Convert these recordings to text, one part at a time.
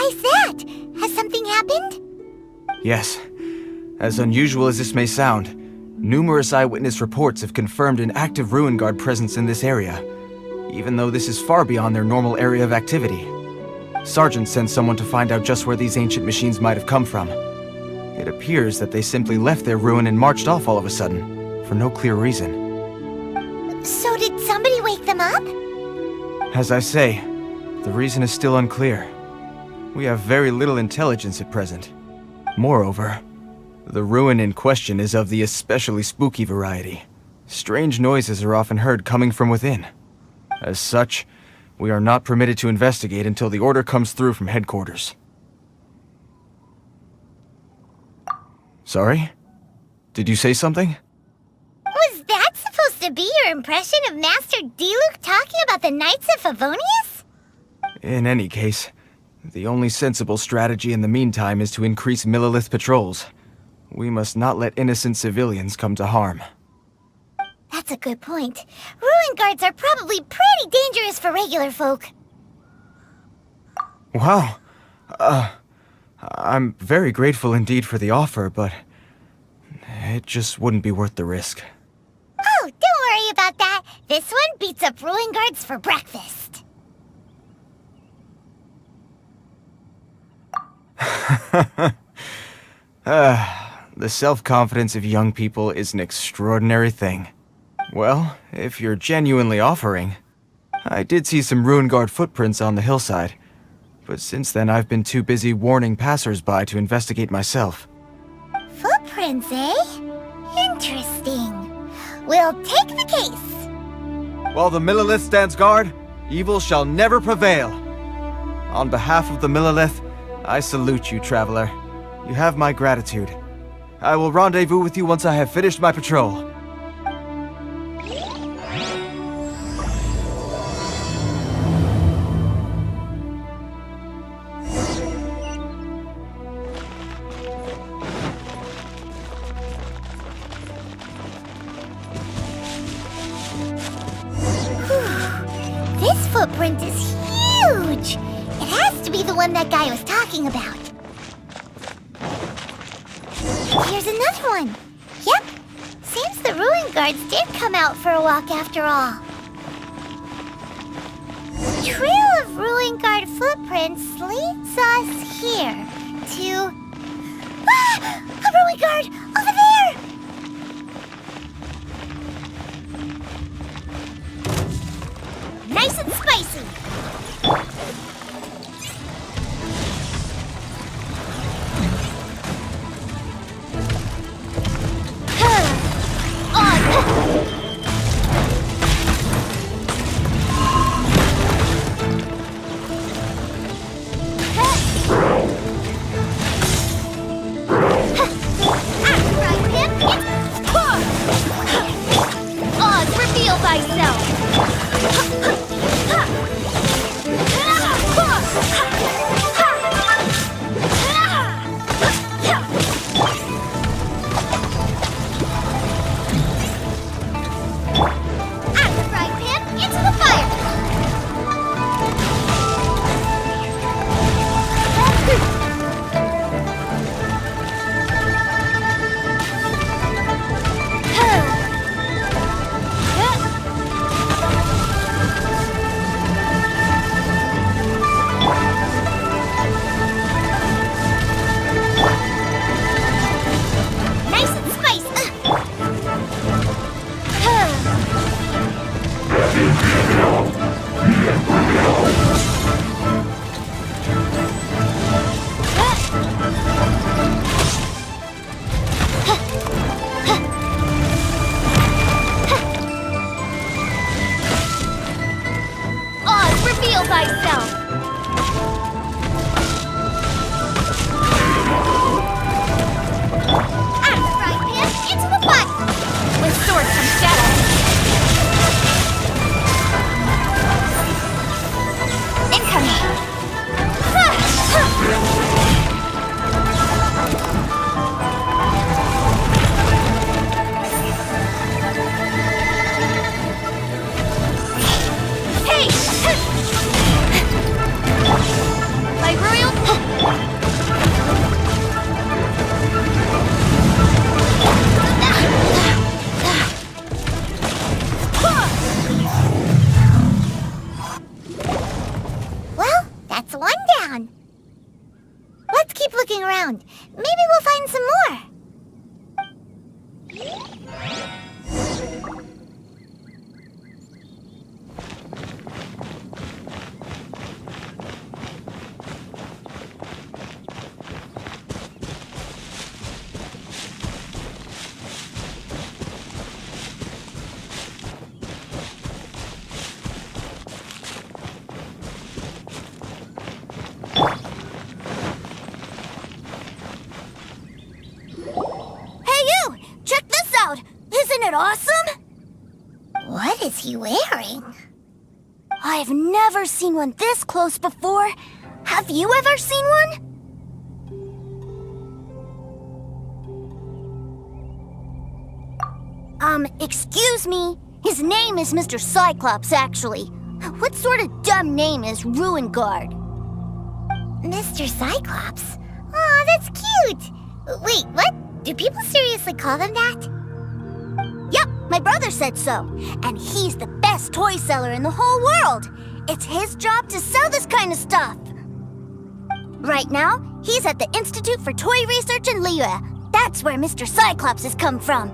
Why's that? Has something happened? Yes. As unusual as this may sound, numerous eyewitness reports have confirmed an active Ruin Guard presence in this area, even though this is far beyond their normal area of activity. Sergeant sent someone to find out just where these ancient machines might have come from. It appears that they simply left their ruin and marched off all of a sudden, for no clear reason. So did somebody wake them up? As I say, the reason is still unclear. We have very little intelligence at present. Moreover, the ruin in question is of the especially spooky variety. Strange noises are often heard coming from within. As such, we are not permitted to investigate until the order comes through from headquarters. Sorry? Did you say something? Was that supposed to be your impression of Master Diluc talking about the Knights of Favonius? In any case, the only sensible strategy in the meantime is to increase Millilith patrols. We must not let innocent civilians come to harm. That's a good point. Ruin guards are probably pretty dangerous for regular folk. Wow. I'm very grateful indeed for the offer, but it just wouldn't be worth the risk. Oh, don't worry about that. This one beats up ruin guards for breakfast. The self-confidence of young people is an extraordinary thing. Well, if you're genuinely offering, I did see some Ruin Guard footprints on the hillside, but since then I've been too busy warning passers-by to investigate myself. Footprints, eh? Interesting. We'll take the case. While the Millilith stands guard, evil shall never prevail. On behalf of the Millilith, I salute you, traveler. You have my gratitude. I will rendezvous with you once I have finished my patrol. This footprint is huge! It has to be the one that guy was talking about. Here's another one. Yep, seems the Ruin Guards did come out for a walk after all. The trail of Ruin Guard footprints leads us here to... Ah! A Ruin Guard! Over there! Nice and spicy! Reveal thyself! Reveal thyself! Out of the frying pan, into the pot! With sword comes shadow! Incoming! Hey! around. Maybe we'll find some more. Isn't it awesome? What is he wearing? I've never seen one this close before. Have you ever seen one? Excuse me. His name is Mr. Cyclops, actually. What sort of dumb name is Ruin Guard? Mr. Cyclops? Aw, that's cute! Wait, what? Do people seriously call them that? Yep, my brother said so. And he's the best toy seller in the whole world. It's his job to sell this kind of stuff. Right now, he's at the Institute for Toy Research in Liyue. That's where Mr. Cyclops has come from.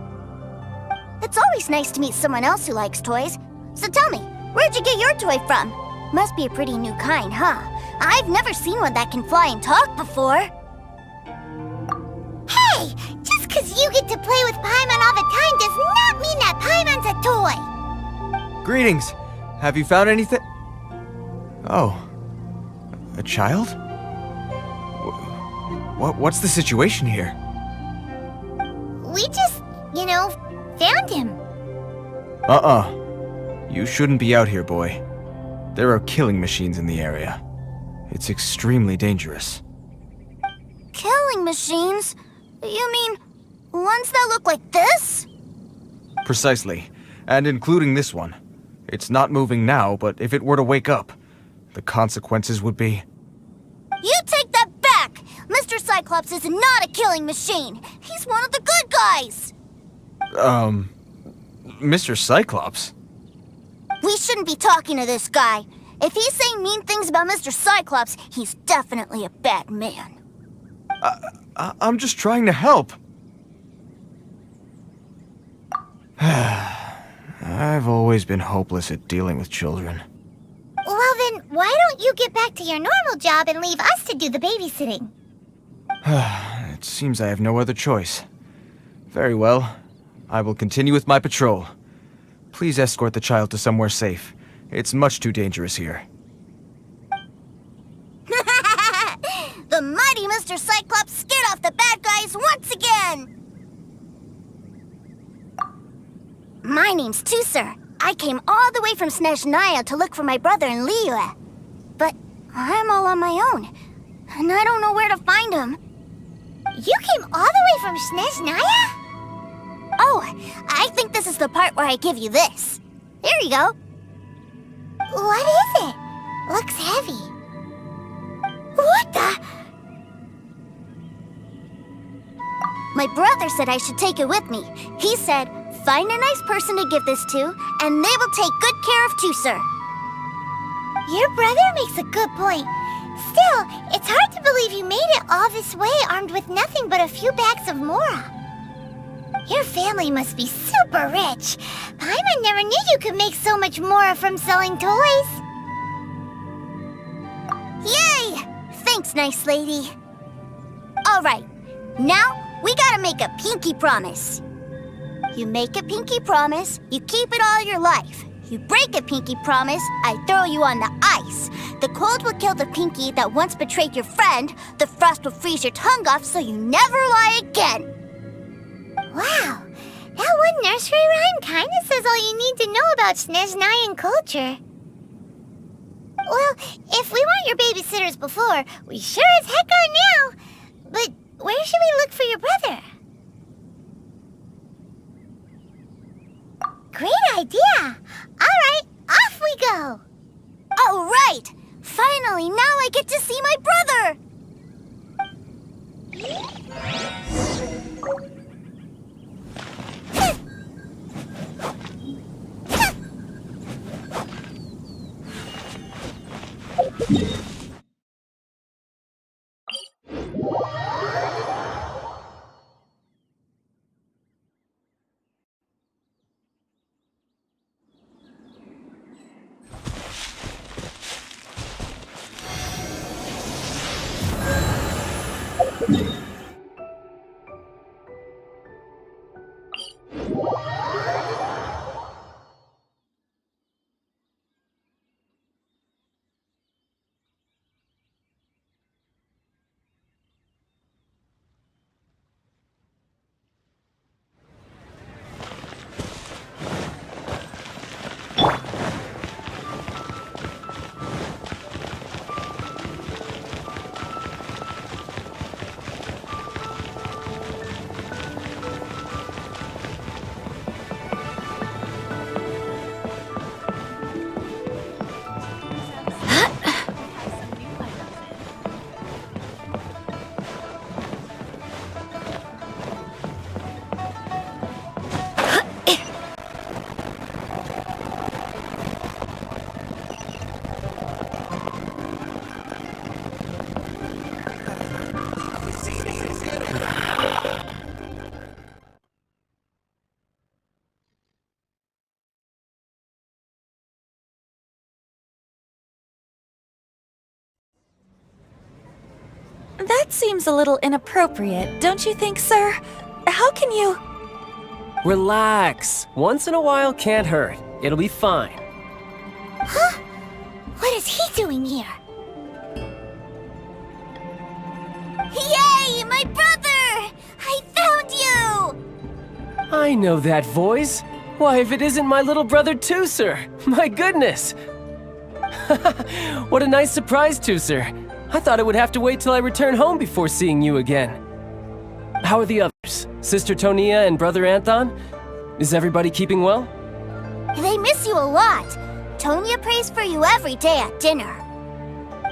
It's always nice to meet someone else who likes toys. So tell me, where'd you get your toy from? Must be a pretty new kind, huh? I've never seen one that can fly and talk before. Hey! Just because you get to play with Paimon all the time does not mean that Paimon's a toy! Greetings! Have you found anything? Oh. A child? What's the situation here? We just, found him. You shouldn't be out here, boy. There are killing machines in the area. It's extremely dangerous. Killing machines? You mean ones that look like this? Precisely. And including this one. It's not moving now, but if it were to wake up, the consequences would be... You take that back! Mr. Cyclops is not a killing machine. He's one of the good guys. Mr. Cyclops? We shouldn't be talking to this guy. If he's saying mean things about Mr. Cyclops, he's definitely a bad man. I'm just trying to help. I've always been hopeless at dealing with children. Well then, why don't you get back to your normal job and leave us to do the babysitting? It seems I have no other choice. Very well. I will continue with my patrol. Please escort the child to somewhere safe. It's much too dangerous here. The mighty Mr. Cyclops scared off the bad guys once again! My name's Tusser. I came all the way from Snezhnaya to look for my brother in Liyue. But I'm all on my own, and I don't know where to find him. You came all the way from Snezhnaya? Oh, I think this is the part where I give you this. Here you go. What is it? Looks heavy. What the? My brother said I should take it with me. He said, find a nice person to give this to, and they will take good care of Tusser. Your brother makes a good point. Still, it's hard to believe you made it all this way armed with nothing but a few bags of mora. Your family must be super rich. Paimon never knew you could make so much mora from selling toys. Yay! Thanks, nice lady. All right, now we gotta make a pinky promise. You make a pinky promise, you keep it all your life. You break a pinky promise, I throw you on the ice. The cold will kill the pinky that once betrayed your friend. The frost will freeze your tongue off so you never lie again. Wow, that one nursery rhyme kinda says all you need to know about Snezhnayan culture. Well, if we weren't your babysitters before, we sure as heck are now. But where should we look for your brother? Great idea! Alright, off we go! All right! Finally, now I get to see my brother! That seems a little inappropriate, don't you think, sir? How can you... Relax. Once in a while can't hurt. It'll be fine. Huh? What is he doing here? Yay, my brother! I found you! I know that voice. Why, if it isn't my little brother Tooser! My goodness! What a nice surprise, Tooser. I thought I would have to wait till I return home before seeing you again. How are the others? Sister Tonia and Brother Anthon? Is everybody keeping well? They miss you a lot. Tonya prays for you every day at dinner.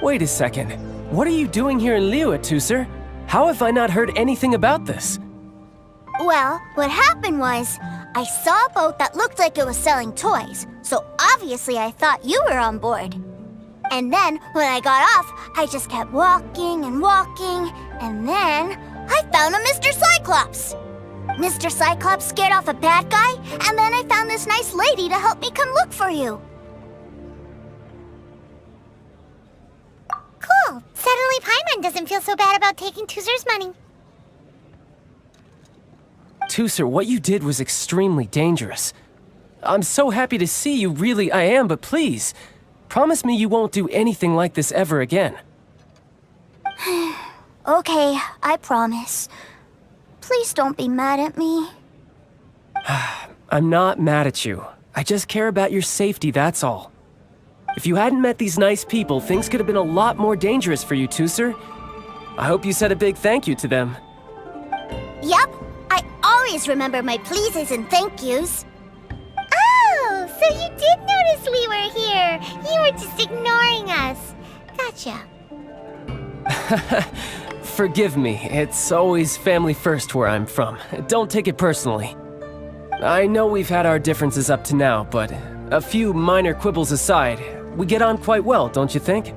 Wait a second. What are you doing here in Liyue, Tooser? How have I not heard anything about this? Well, what happened was, I saw a boat that looked like it was selling toys, so obviously I thought you were on board. And then, when I got off, I just kept walking and walking, and then I found a Mr. Cyclops. Mr. Cyclops scared off a bad guy, and then I found this nice lady to help me come look for you. Cool. Suddenly Paimon doesn't feel so bad about taking Tooser's money. Tooser, what you did was extremely dangerous. I'm so happy to see you, really I am, but please, promise me you won't do anything like this ever again. Okay, I promise. Please don't be mad at me. I'm not mad at you. I just care about your safety, that's all. If you hadn't met these nice people, things could have been a lot more dangerous for you, Tooser. I hope you said a big thank you to them. Yep, I always remember my pleases and thank yous. Oh, so you did notice we were here. You were just ignoring us. Gotcha. Forgive me, it's always family first where I'm from. Don't take it personally. I know we've had our differences up to now, but a few minor quibbles aside, we get on quite well, don't you think?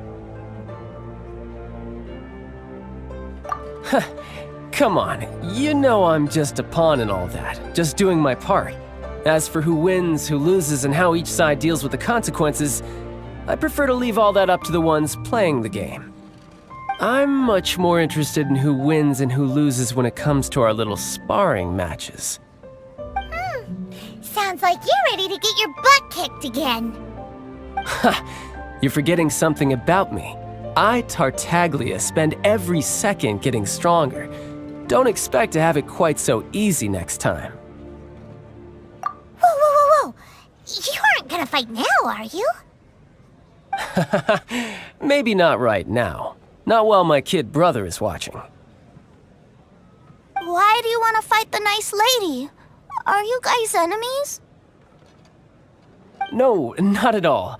Come on, you know I'm just a pawn and all that, just doing my part. As for who wins, who loses, and how each side deals with the consequences, I prefer to leave all that up to the ones playing the game. I'm much more interested in who wins and who loses when it comes to our little sparring matches. Sounds like you're ready to get your butt kicked again. Ha! You're forgetting something about me. I, Tartaglia, spend every second getting stronger. Don't expect to have it quite so easy next time. Whoa. You aren't gonna fight now, are you? Maybe not right now. Not while my kid brother is watching. Why do you want to fight the nice lady? Are you guys enemies? No, not at all.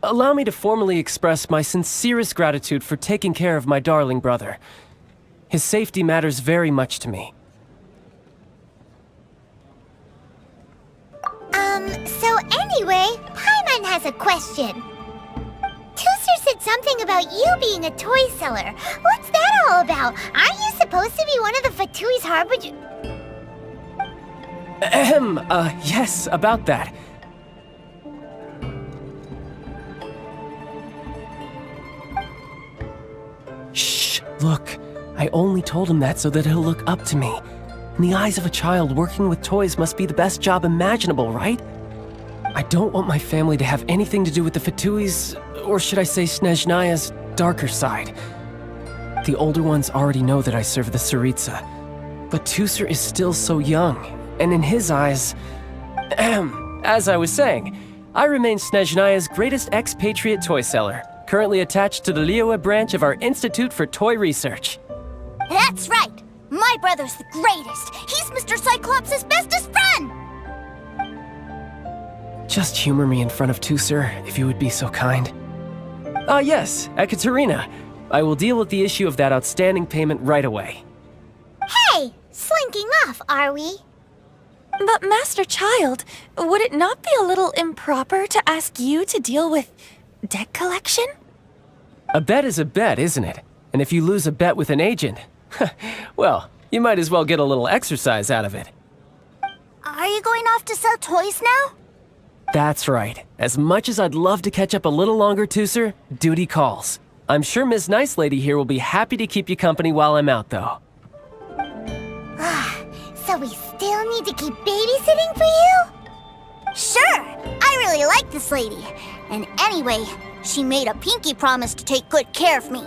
Allow me to formally express my sincerest gratitude for taking care of my darling brother. His safety matters very much to me. So anyway, Paimon has a question. Tooser said something about you being a toy seller. What's that all about? Aren't you supposed to be one of the Fatui's harbinger? Yes, about that. Shh, look. I only told him that so that he'll look up to me. In the eyes of a child, working with toys must be the best job imaginable, right? I don't want my family to have anything to do with the Fatui's, or should I say Snezhnaya's, darker side. The older ones already know that I serve the Tsaritsa, but Tooser is still so young, and in his eyes... as I was saying, I remain Snezhnaya's greatest expatriate toy seller, currently attached to the Liyue branch of our Institute for Toy Research. That's right! My brother's the greatest! He's Mr. Cyclops' bestest friend! Just humor me in front of Tooser, if you would be so kind. Ah yes, Ekaterina. I will deal with the issue of that outstanding payment right away. Hey, slinking off, are we? But Master Child, would it not be a little improper to ask you to deal with debt collection? A bet is a bet, isn't it? And if you lose a bet with an agent, well, you might as well get a little exercise out of it. Are you going off to sell toys now? That's right. As much as I'd love to catch up a little longer, Tooser, duty calls. I'm sure Miss Nice Lady here will be happy to keep you company while I'm out, though. So we still need to keep babysitting for you? Sure, I really like this lady. And anyway, she made a pinky promise to take good care of me.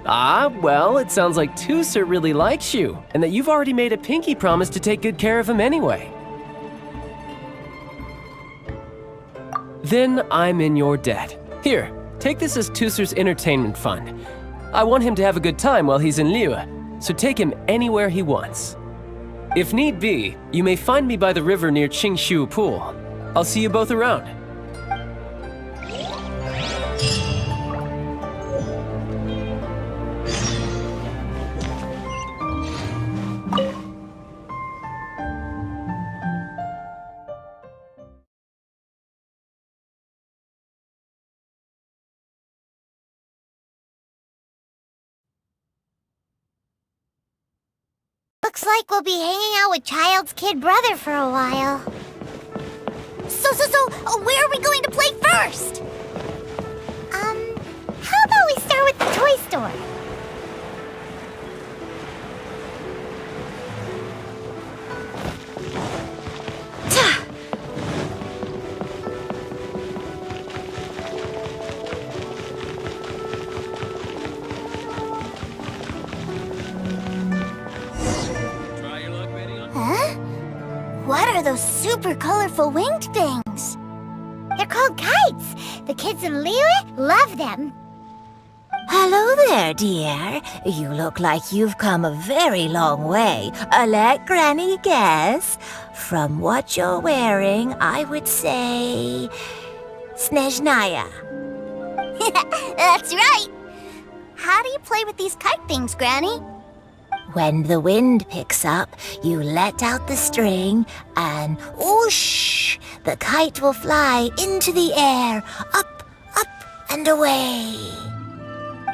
Ah, well, it sounds like Tooser really likes you, and that you've already made a pinky promise to take good care of him anyway. Then I'm in your debt. Here, take this as Tooser's entertainment fund. I want him to have a good time while he's in Liyue, so take him anywhere he wants. If need be, you may find me by the river near Qingshu Pool. I'll see you both around. Looks like we'll be hanging out with Child's kid brother for a while. So, where are we going to play first? How about we start with the toy store? Huh? What are those super colorful winged things? They're called kites. The kids in Liyue love them. Hello there, dear. You look like you've come a very long way. Let Granny guess. From what you're wearing, I would say... Snezhnaya. That's right. How do you play with these kite things, Granny? When the wind picks up, you let out the string and whoosh! The kite will fly into the air, up, and away.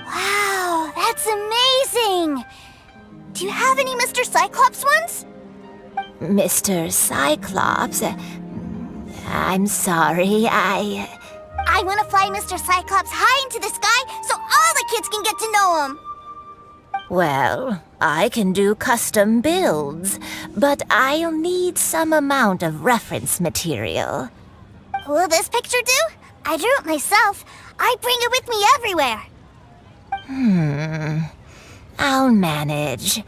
Wow, that's amazing! Do you have any Mr. Cyclops ones? Mr. Cyclops? I'm sorry, I want to fly Mr. Cyclops high into the sky so all the kids can get to know him. Well, I can do custom builds, but I'll need some amount of reference material. Will this picture do? I drew it myself. I bring it with me everywhere. I'll manage.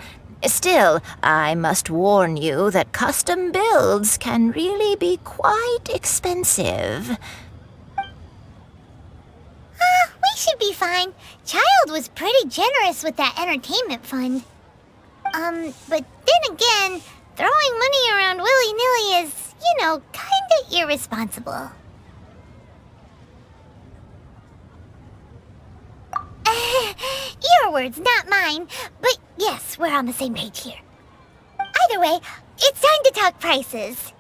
Still, I must warn you that custom builds can really be quite expensive. We should be fine. Child was pretty generous with that entertainment fund. But then again, throwing money around willy-nilly is, kinda irresponsible. Your words, not mine. But yes, we're on the same page here. Either way, it's time to talk prices.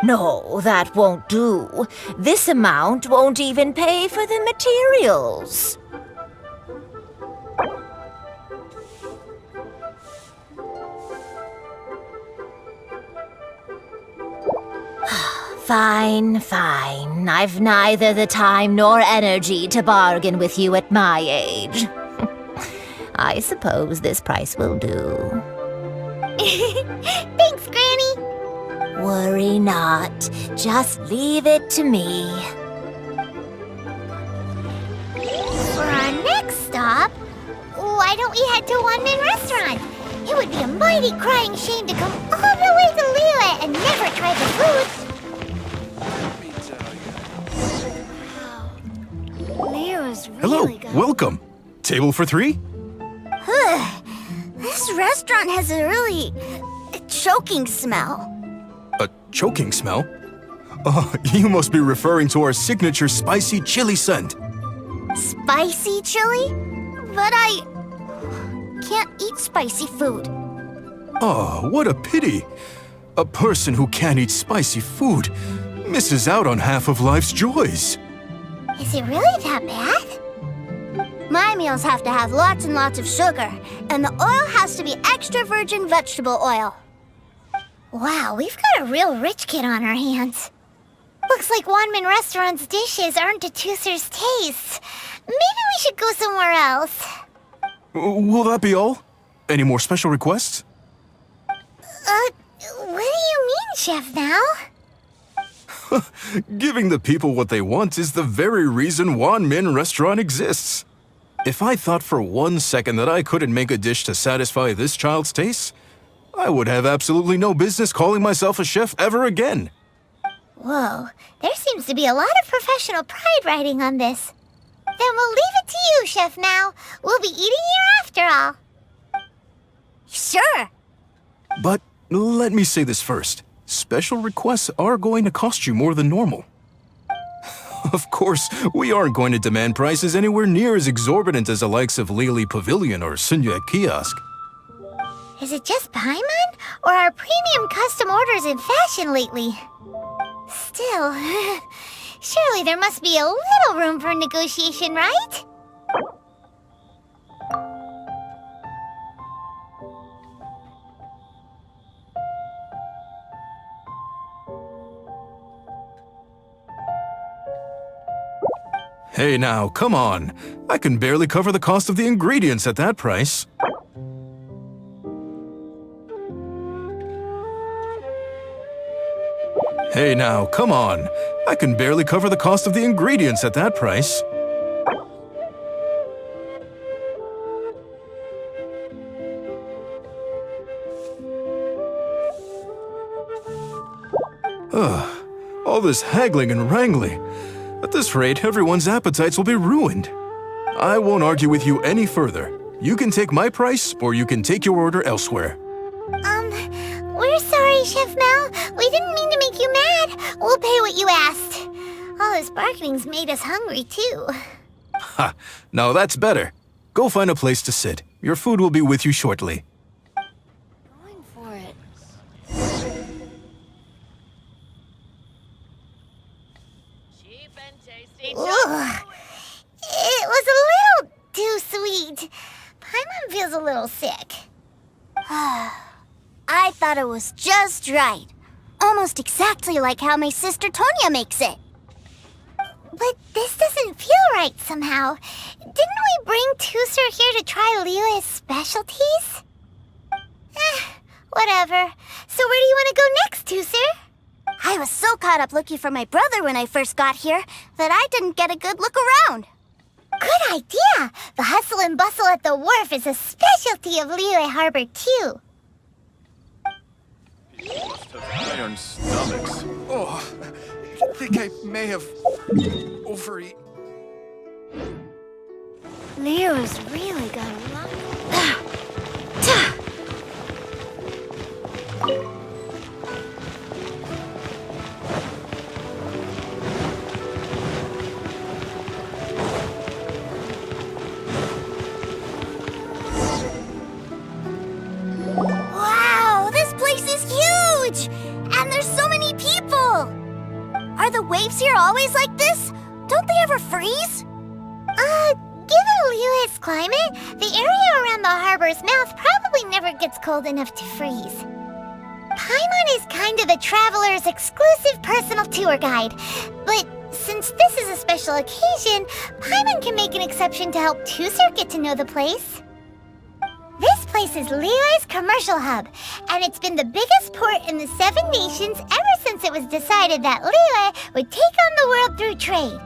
No, that won't do. This amount won't even pay for the materials. Fine. I've neither the time nor energy to bargain with you at my age. I suppose this price will do. Thanks, Granny. Worry not. Just leave it to me. For our next stop, why don't we head to Wanmin Restaurant? It would be a mighty crying shame to come all the way to Liyue and never try the food. Liyue's really Hello, good. welcome. Table for three? This restaurant has a really choking smell. A choking smell? Oh, you must be referring to our signature spicy chili scent. Spicy chili? But I can't eat spicy food. Oh, what a pity. A person who can't eat spicy food. misses out on half of life's joys. Is it really that bad? My meals have to have lots and lots of sugar, and the oil has to be extra virgin vegetable oil. Wow, we've got a real rich kid on our hands. Looks like Wanmin Restaurant's dishes aren't to Tooser's taste. Maybe we should go somewhere else. Will that be all? Any more special requests? What do you mean, Chef Now? Giving the people what they want is the very reason Wanmin Restaurant exists. If I thought for 1 second that I couldn't make a dish to satisfy this child's tastes, I would have absolutely no business calling myself a chef ever again. Whoa, there seems to be a lot of professional pride riding on this. Then we'll leave it to you, Chef Now. We'll be eating here after all. Sure. But let me say this first. Special requests are going to cost you more than normal. Of course, we aren't going to demand prices anywhere near as exorbitant as the likes of Lily Pavilion or Sunya Kiosk. Is it just Paimon, or are premium custom orders in fashion lately? Still, surely there must be a little room for negotiation, right? Hey now, come on. I can barely cover the cost of the ingredients at that price. Hey now, come on. I can barely cover the cost of the ingredients at that price. All this haggling and wrangling. At this rate, everyone's appetites will be ruined. I won't argue with you any further. You can take my price, or you can take your order elsewhere. We're sorry, Chef Mel. We didn't mean to make you mad. We'll pay what you asked. All this bargaining's made us hungry, too. Ha! Now that's better. Go find a place to sit. Your food will be with you shortly. Going for it. Cheap and tasty. Ugh. It was a little too sweet. Paimon feels a little sick. I thought it was just right. Almost exactly like how my sister Tonya makes it. But this doesn't feel right somehow. Didn't we bring Tooser here to try Liyue's specialties? Whatever. So where do you want to go next, Tooser? I was so caught up looking for my brother when I first got here that I didn't get a good look around. Good idea! The hustle and bustle at the wharf is a specialty of Liyue Harbor, too. Must have iron stomachs. Oh, I think I may have overeaten. Liyue's really got a lot. Wow, this place is huge! And there's so many people! Are the waves here always like this? Don't they ever freeze? Given Liyue's climate, the area around the harbor's mouth probably never gets cold enough to freeze. Paimon is kind of the traveler's exclusive personal tour guide, but since this is a special occasion, Paimon can make an exception to help Tooser get to know the place. This place is Liyue's commercial hub, and it's been the biggest port in the 7 nations ever since it was decided that Liyue would take on the world through trade.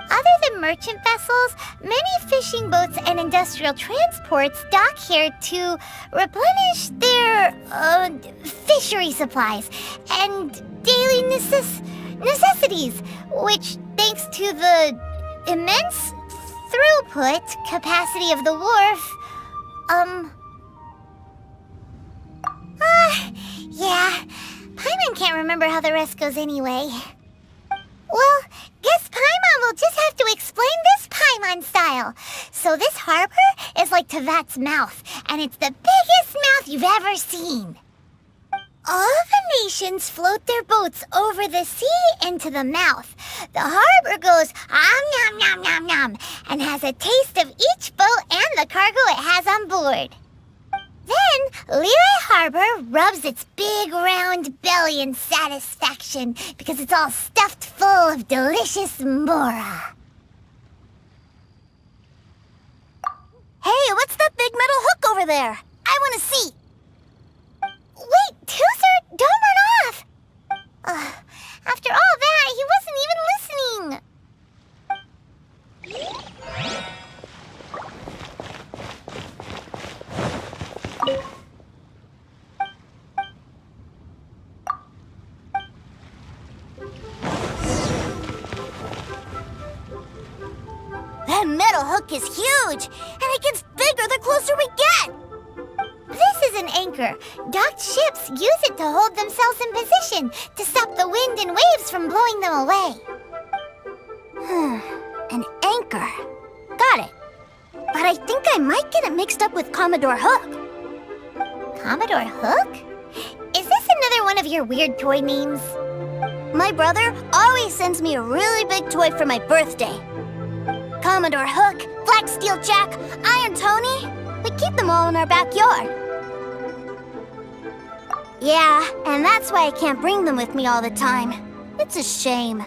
Other than merchant vessels, many fishing boats and industrial transports dock here to replenish their fishery supplies and daily necessities, which, thanks to the immense throughput capacity of the wharf, yeah, Paimon can't remember how the rest goes anyway. Well, guess Paimon will just have to explain this Paimon style. So this harbor is like Tevat's mouth, and it's the biggest mouth you've ever seen. All the nations float their boats over the sea into the mouth. The harbor goes nom nom nom nom and has a taste of each boat and the cargo it has on board. Then Leroy Harbor rubs its big round belly in satisfaction because it's all stuffed full of delicious mora. Hey, what's that big metal hook over there? I want to see. Wait, Tooser, don't run off! After all that, he wasn't even listening. That metal hook is huge, and it gets bigger the closer we get. This is an anchor. Docked ships use it to hold themselves in position to stop the wind and waves from blowing them away. An anchor. Got it. But I think I might get it mixed up with Commodore Hook. Commodore Hook? Is this another one of your weird toy names? My brother always sends me a really big toy for my birthday. Commodore Hook, Black Steel Jack, Iron Tony. We keep them all in our backyard. Yeah, and that's why I can't bring them with me all the time. It's a shame.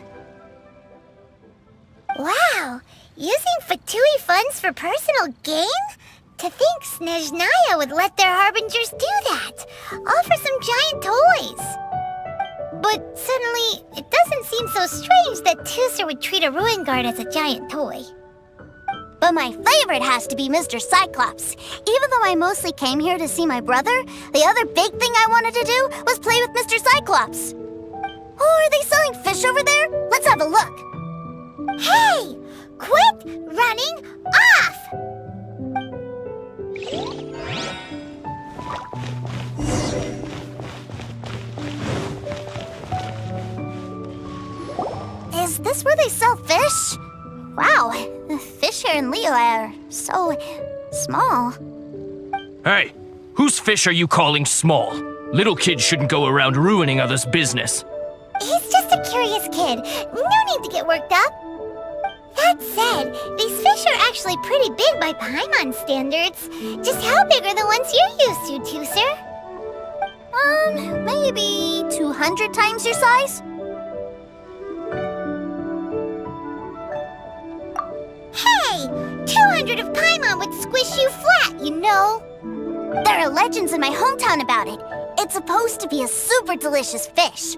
Wow, using Fatui funds for personal gain? To think Snezhnaya would let their harbingers do that, all for some giant toys. But suddenly, it doesn't seem so strange that Tooser would treat a ruin guard as a giant toy. But my favorite has to be Mr. Cyclops. Even though I mostly came here to see my brother, the other big thing I wanted to do was play with Mr. Cyclops. Oh, are they selling fish over there? Let's have a look. Hey! Quit running off! Is this where they sell fish? Wow, the fish here in Leo are so small. Hey, whose fish are you calling small? Little kids shouldn't go around ruining others' business. He's just a curious kid. No need to get worked up. That said, these fish are actually pretty big by Paimon standards. Just how big are the ones you're used to, Tooser? Maybe 200 times your size? Hey! 200 of Paimon would squish you flat, you know. There are legends in my hometown about it. It's supposed to be a super delicious fish.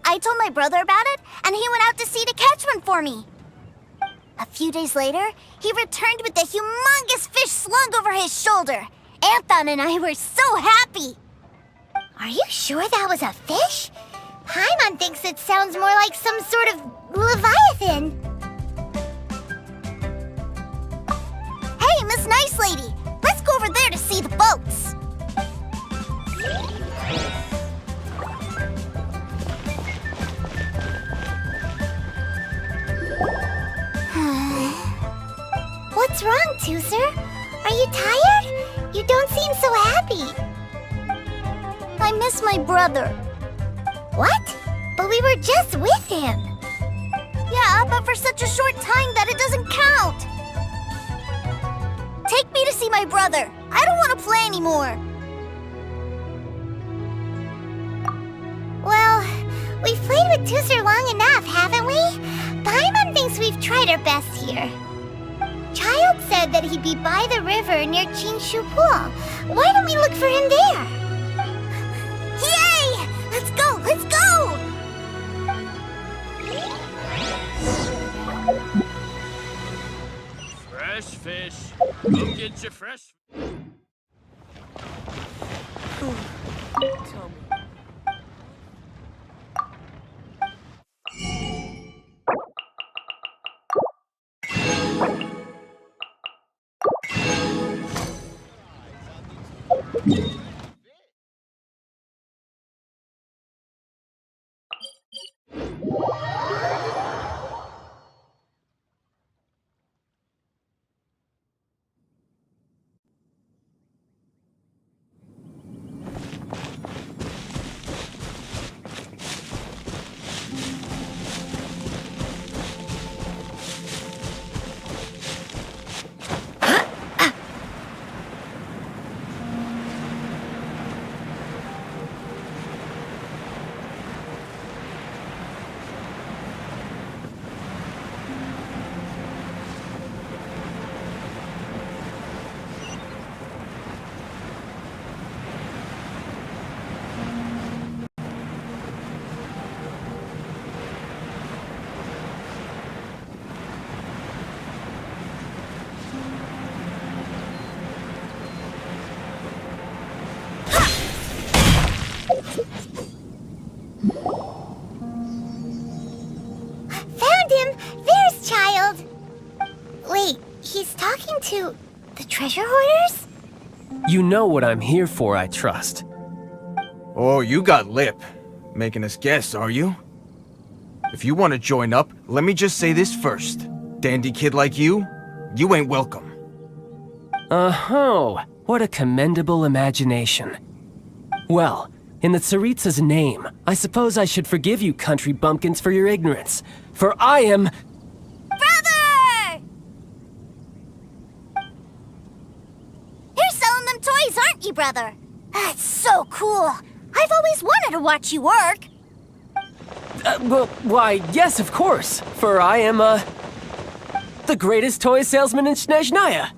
I told my brother about it, and he went out to sea to catch one for me. A few days later, he returned with the humongous fish slung over his shoulder. Anthon and I were so happy. Are you sure that was a fish? Paimon thinks it sounds more like some sort of leviathan. Hey, Miss Nice Lady, let's go over there to see the boats. What's wrong, Tooser? Are you tired? You don't seem so happy. I miss my brother. What? But we were just with him. Yeah, but for such a short time that it doesn't count. Take me to see my brother. I don't want to play anymore. Well, we've played with Tooser long enough, haven't we? Paimon thinks we've tried our best here. Child said that he'd be by the river near Chinshu Pool. Why don't we look for him there? Yay! Let's go! Let's go! Fresh fish. Go get your fresh. he's talking to the treasure hoarders? You know what I'm here for, I trust. Oh, you got lip. Making us guess, are you? If you want to join up, let me just say this first. Dandy kid like you ain't welcome. Oh, what a commendable imagination. Well, in the Tsaritsa's name, I suppose I should forgive you country bumpkins for your ignorance. For I am... Brother! You're selling them toys, aren't you, brother? That's so cool. I've always wanted to watch you work. Well, why, yes, of course. For I am, the greatest toy salesman in Snezhnaya.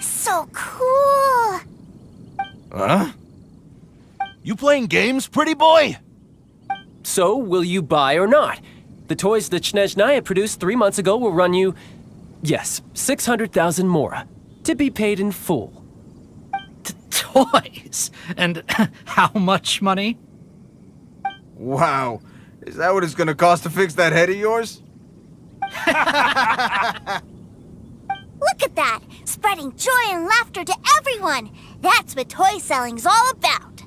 So cool. Huh? You playing games, pretty boy? So, will you buy or not? The toys that Snezhnaya produced 3 months ago will run you, yes, 600,000 mora, to be paid in full. Toys? And how much money? Wow. Is that what it's gonna cost to fix that head of yours? Look at that! Spreading joy and laughter to everyone! That's what toy selling's all about!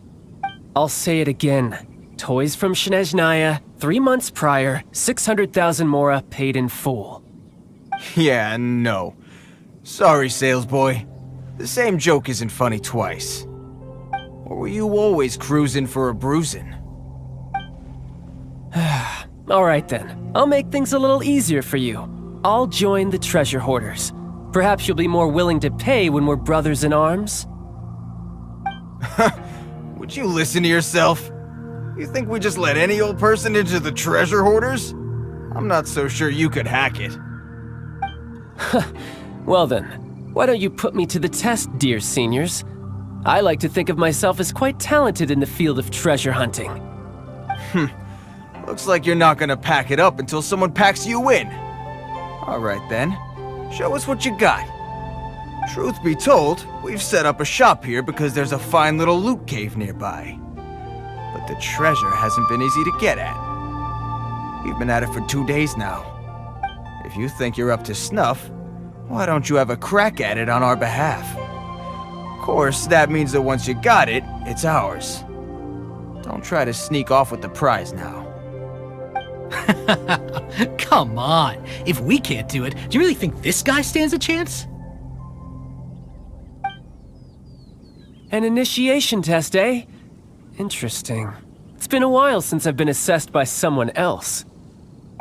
I'll say it again. Toys from Snezhnaya, 3 months prior, 600,000 mora paid in full. Yeah, no. Sorry, sales boy. The same joke isn't funny twice. Or were you always cruising for a bruising? Alright then, I'll make things a little easier for you. I'll join the treasure hoarders. Perhaps you'll be more willing to pay when we're brothers in arms? Would you listen to yourself? You think we just let any old person into the treasure hoarders? I'm not so sure you could hack it. Well then, why don't you put me to the test, dear seniors? I like to think of myself as quite talented in the field of treasure hunting. Looks like you're not gonna pack it up until someone packs you in. Alright then, show us what you got. Truth be told, we've set up a shop here because there's a fine little loot cave nearby. But the treasure hasn't been easy to get at. We've been at it for 2 days now. If you think you're up to snuff, why don't you have a crack at it on our behalf? Of course, that means that once you got it, it's ours. Don't try to sneak off with the prize now. Come on. If we can't do it, do you really think this guy stands a chance? An initiation test, eh? Interesting. It's been a while since I've been assessed by someone else.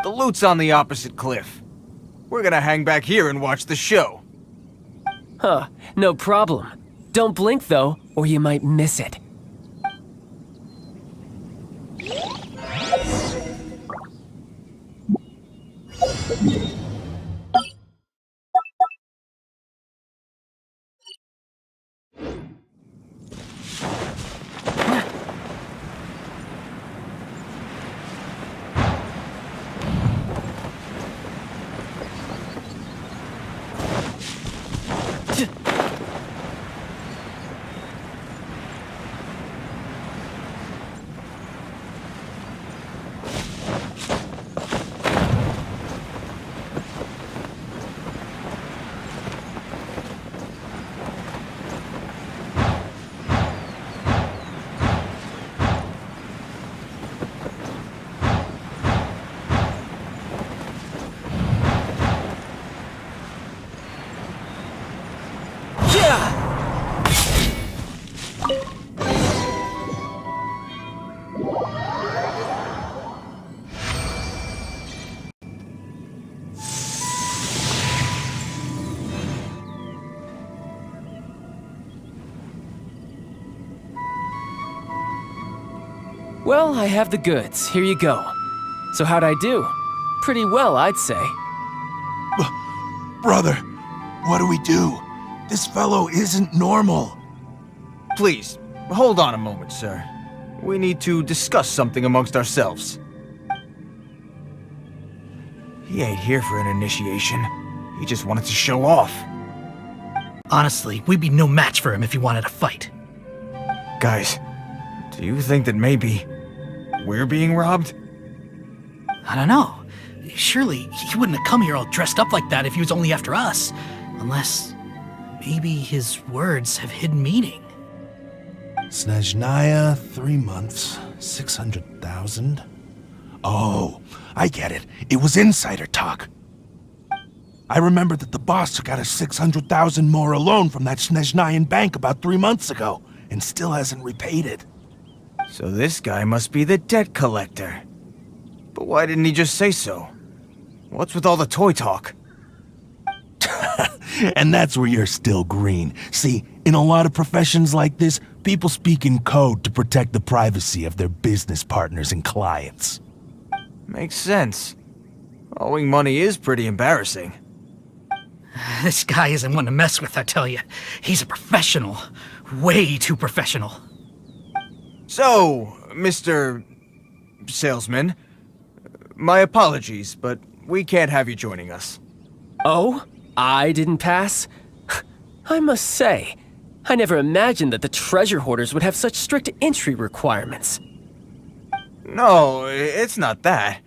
The loot's on the opposite cliff. We're gonna hang back here and watch the show. Huh, no problem. Don't blink though, or you might miss it. Well, I have the goods. Here you go. So how'd I do? Pretty well, I'd say. Brother, what do we do? This fellow isn't normal. Please, hold on a moment, sir. We need to discuss something amongst ourselves. He ain't here for an initiation. He just wanted to show off. Honestly, we'd be no match for him if he wanted to fight. Guys, do you think that maybe we're being robbed? I don't know. surely he wouldn't have come here all dressed up like that if he was only after us. Unless maybe his words have hidden meaning. Snezhnaya, 3 months, 600,000. Oh, I get it. It was insider talk. I remember that the boss took out a 600,000 more loan from that Snezhnayan bank about 3 months ago, and still hasn't repaid it. So this guy must be the debt collector. But why didn't he just say so? What's with all the toy talk? And that's where you're still green. See, in a lot of professions like this, people speak in code to protect the privacy of their business partners and clients. Makes sense. Owing money is pretty embarrassing. This guy isn't one to mess with, I tell you. He's a professional. Way too professional. So, Mr. Salesman, my apologies, but we can't have you joining us. Oh? I didn't pass? I must say, I never imagined that the treasure hoarders would have such strict entry requirements. No, it's not that.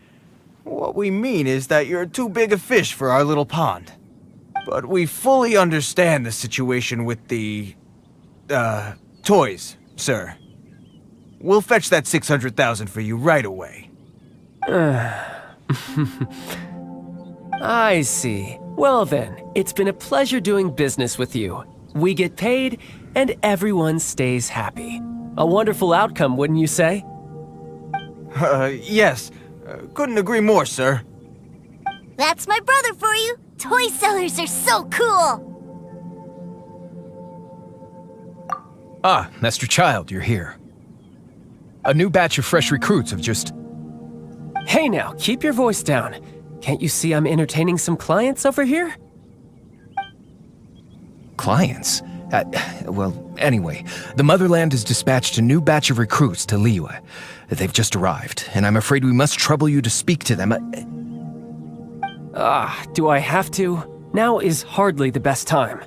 What we mean is that you're too big a fish for our little pond. But we fully understand the situation with the, toys, sir. We'll fetch that 600,000 for you right away. I see. Well then, it's been a pleasure doing business with you. We get paid, and everyone stays happy. A wonderful outcome, wouldn't you say? Yes. Couldn't agree more, sir. That's my brother for you. Toy sellers are so cool. Ah, Master Child, you're here. A new batch of fresh recruits have just... Hey now, keep your voice down. Can't you see I'm entertaining some clients over here? Clients? Well, anyway, the Motherland has dispatched a new batch of recruits to Liyue. They've just arrived, and I'm afraid we must trouble you to speak to them. Do I have to? Now is hardly the best time.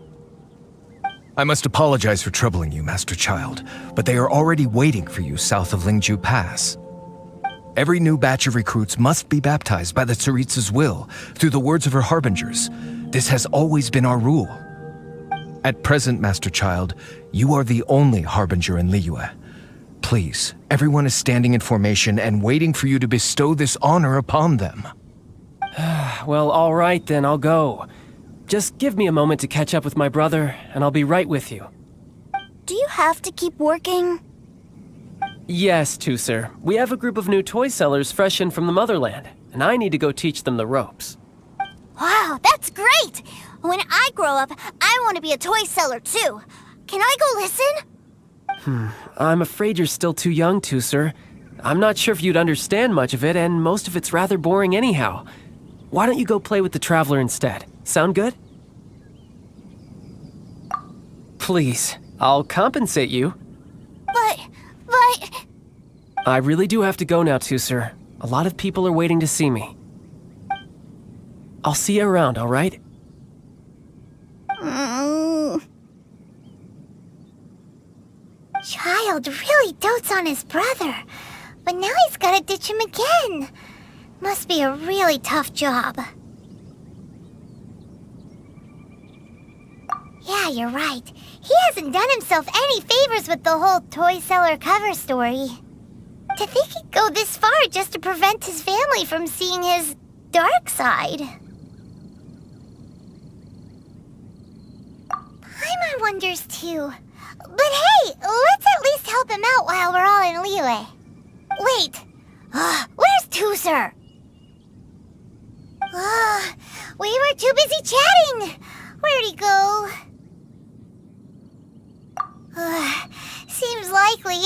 I must apologize for troubling you, Master Child, but they are already waiting for you south of Lingju Pass. Every new batch of recruits must be baptized by the Tsaritsa's will, through the words of her harbingers. This has always been our rule. At present, Master Child, you are the only harbinger in Liyue. Please, everyone is standing in formation and waiting for you to bestow this honor upon them. Well, all right then, I'll go. Just give me a moment to catch up with my brother, and I'll be right with you. Do you have to keep working? Yes, Tusser. We have a group of new toy sellers fresh in from the Motherland, and I need to go teach them the ropes. Wow, that's great! When I grow up, I want to be a toy seller too. Can I go listen? I'm afraid you're still too young, Tusser. I'm not sure if you'd understand much of it, and most of it's rather boring anyhow. Why don't you go play with the Traveler instead? Sound good? Please, I'll compensate you. But... I really do have to go now, Tusser. A lot of people are waiting to see me. I'll see you around, all right? Child really dotes on his brother, but now he's gotta ditch him again. Must be a really tough job. Yeah, you're right. He hasn't done himself any favors with the whole toy seller cover story. To think he'd go this far just to prevent his family from seeing his dark side. Paimon wonders too. But hey, let's at least help him out while we're all in Liyue. Wait, where's Tusser? We were too busy chatting. Where'd he go? Seems likely.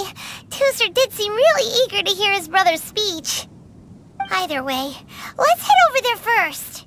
Tusser did seem really eager to hear his brother's speech. Either way, let's head over there first.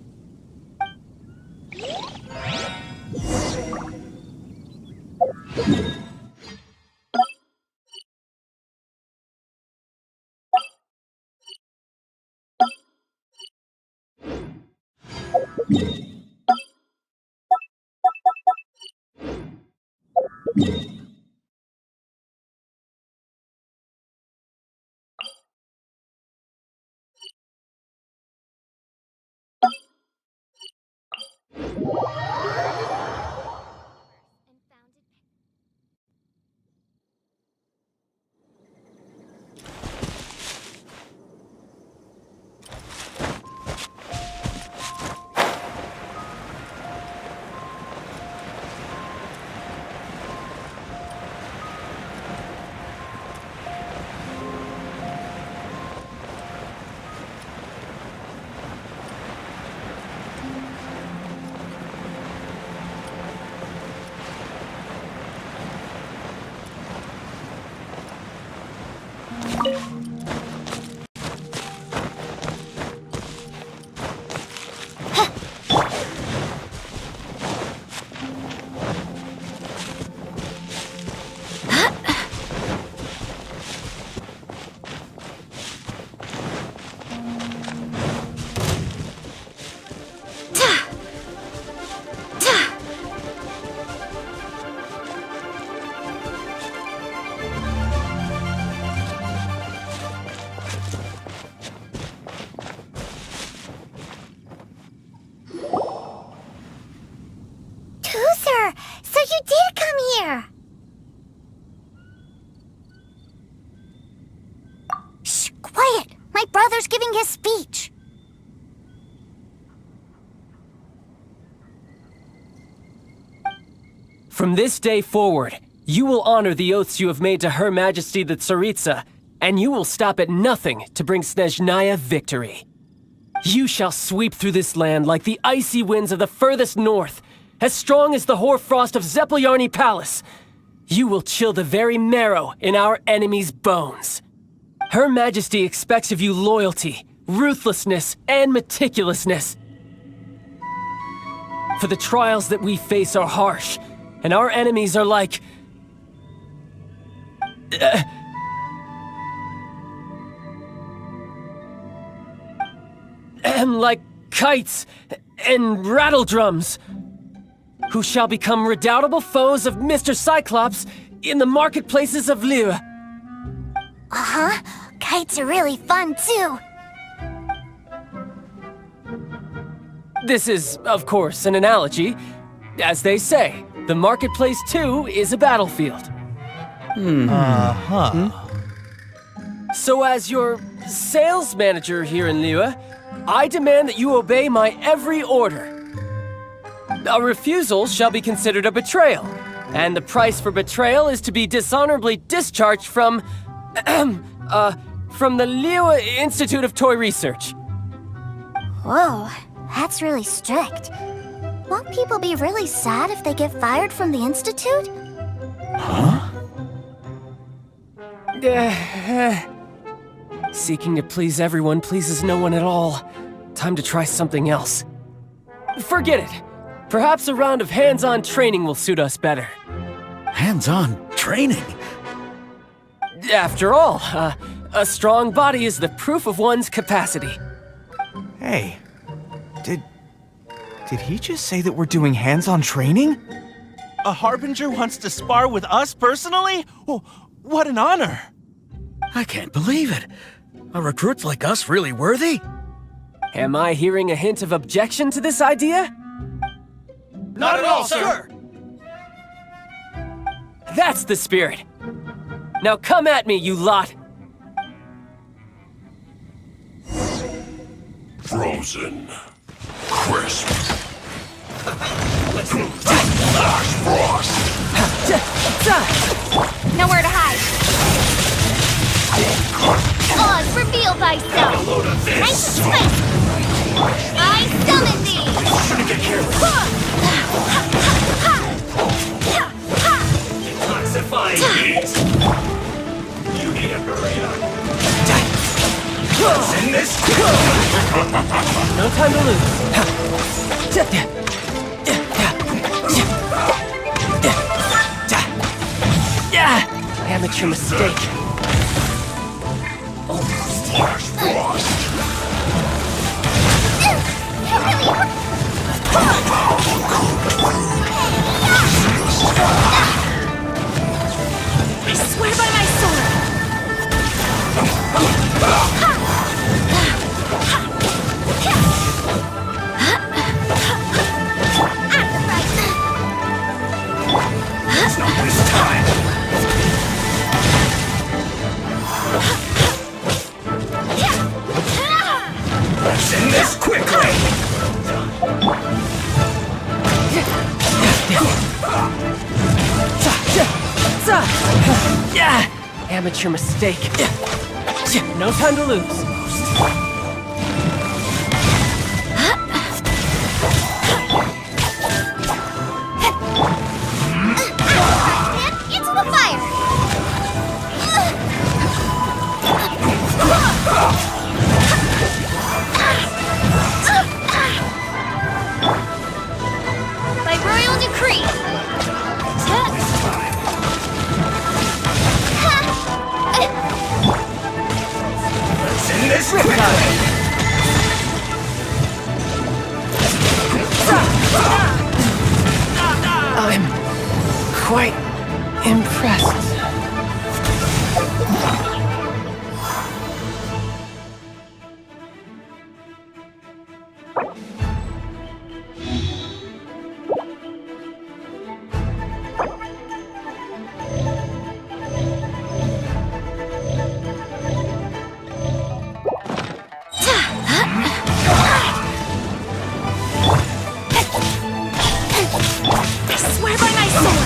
So you did come here! Shh, quiet! My brother's giving his speech. From this day forward, you will honor the oaths you have made to Her Majesty the Tsaritsa, and you will stop at nothing to bring Snezhnaya victory. You shall sweep through this land like the icy winds of the furthest north, as strong as the hoarfrost of Zepelyarny Palace. You will chill the very marrow in our enemies' bones. Her Majesty expects of you loyalty, ruthlessness, and meticulousness. For the trials that we face are harsh, and our enemies are like... like kites and rattledrums, who shall become redoubtable foes of Mr. Cyclops in the marketplaces of Liyue. Uh-huh. Kites are really fun, too. This is, of course, an analogy. As they say, the marketplace, too, is a battlefield. So as your sales manager here in Liyue, I demand that you obey my every order. A refusal shall be considered a betrayal, and the price for betrayal is to be dishonorably discharged from the Liyue Institute of Toy Research. Whoa, that's really strict. Won't people be really sad if they get fired from the Institute? Seeking to please everyone pleases no one at all. Time to try something else. Forget it. Perhaps a round of hands-on training will suit us better. Hands-on training? After all, a strong body is the proof of one's capacity. Hey, did he just say that we're doing hands-on training? A Harbinger wants to spar with us personally? Oh, what an honor! I can't believe it. Are recruits like us really worthy? Am I hearing a hint of objection to this idea? Not at all, sir! That's the spirit. Now come at me, you lot! Frozen. Crisp. Flash frost. Nowhere to hide. Oz, reveal thyself. Nice space. I summon thee. Detoxifying heat. You need a hurry up. What's in this? No time to lose. Amateur mistake. Flash frost. I swear by my sword. Let's end this quickly! Amateur mistake. No time to lose. Into the fire! By royal decree! Let's end this quickly! I'm quite impressed. I swear by my sword!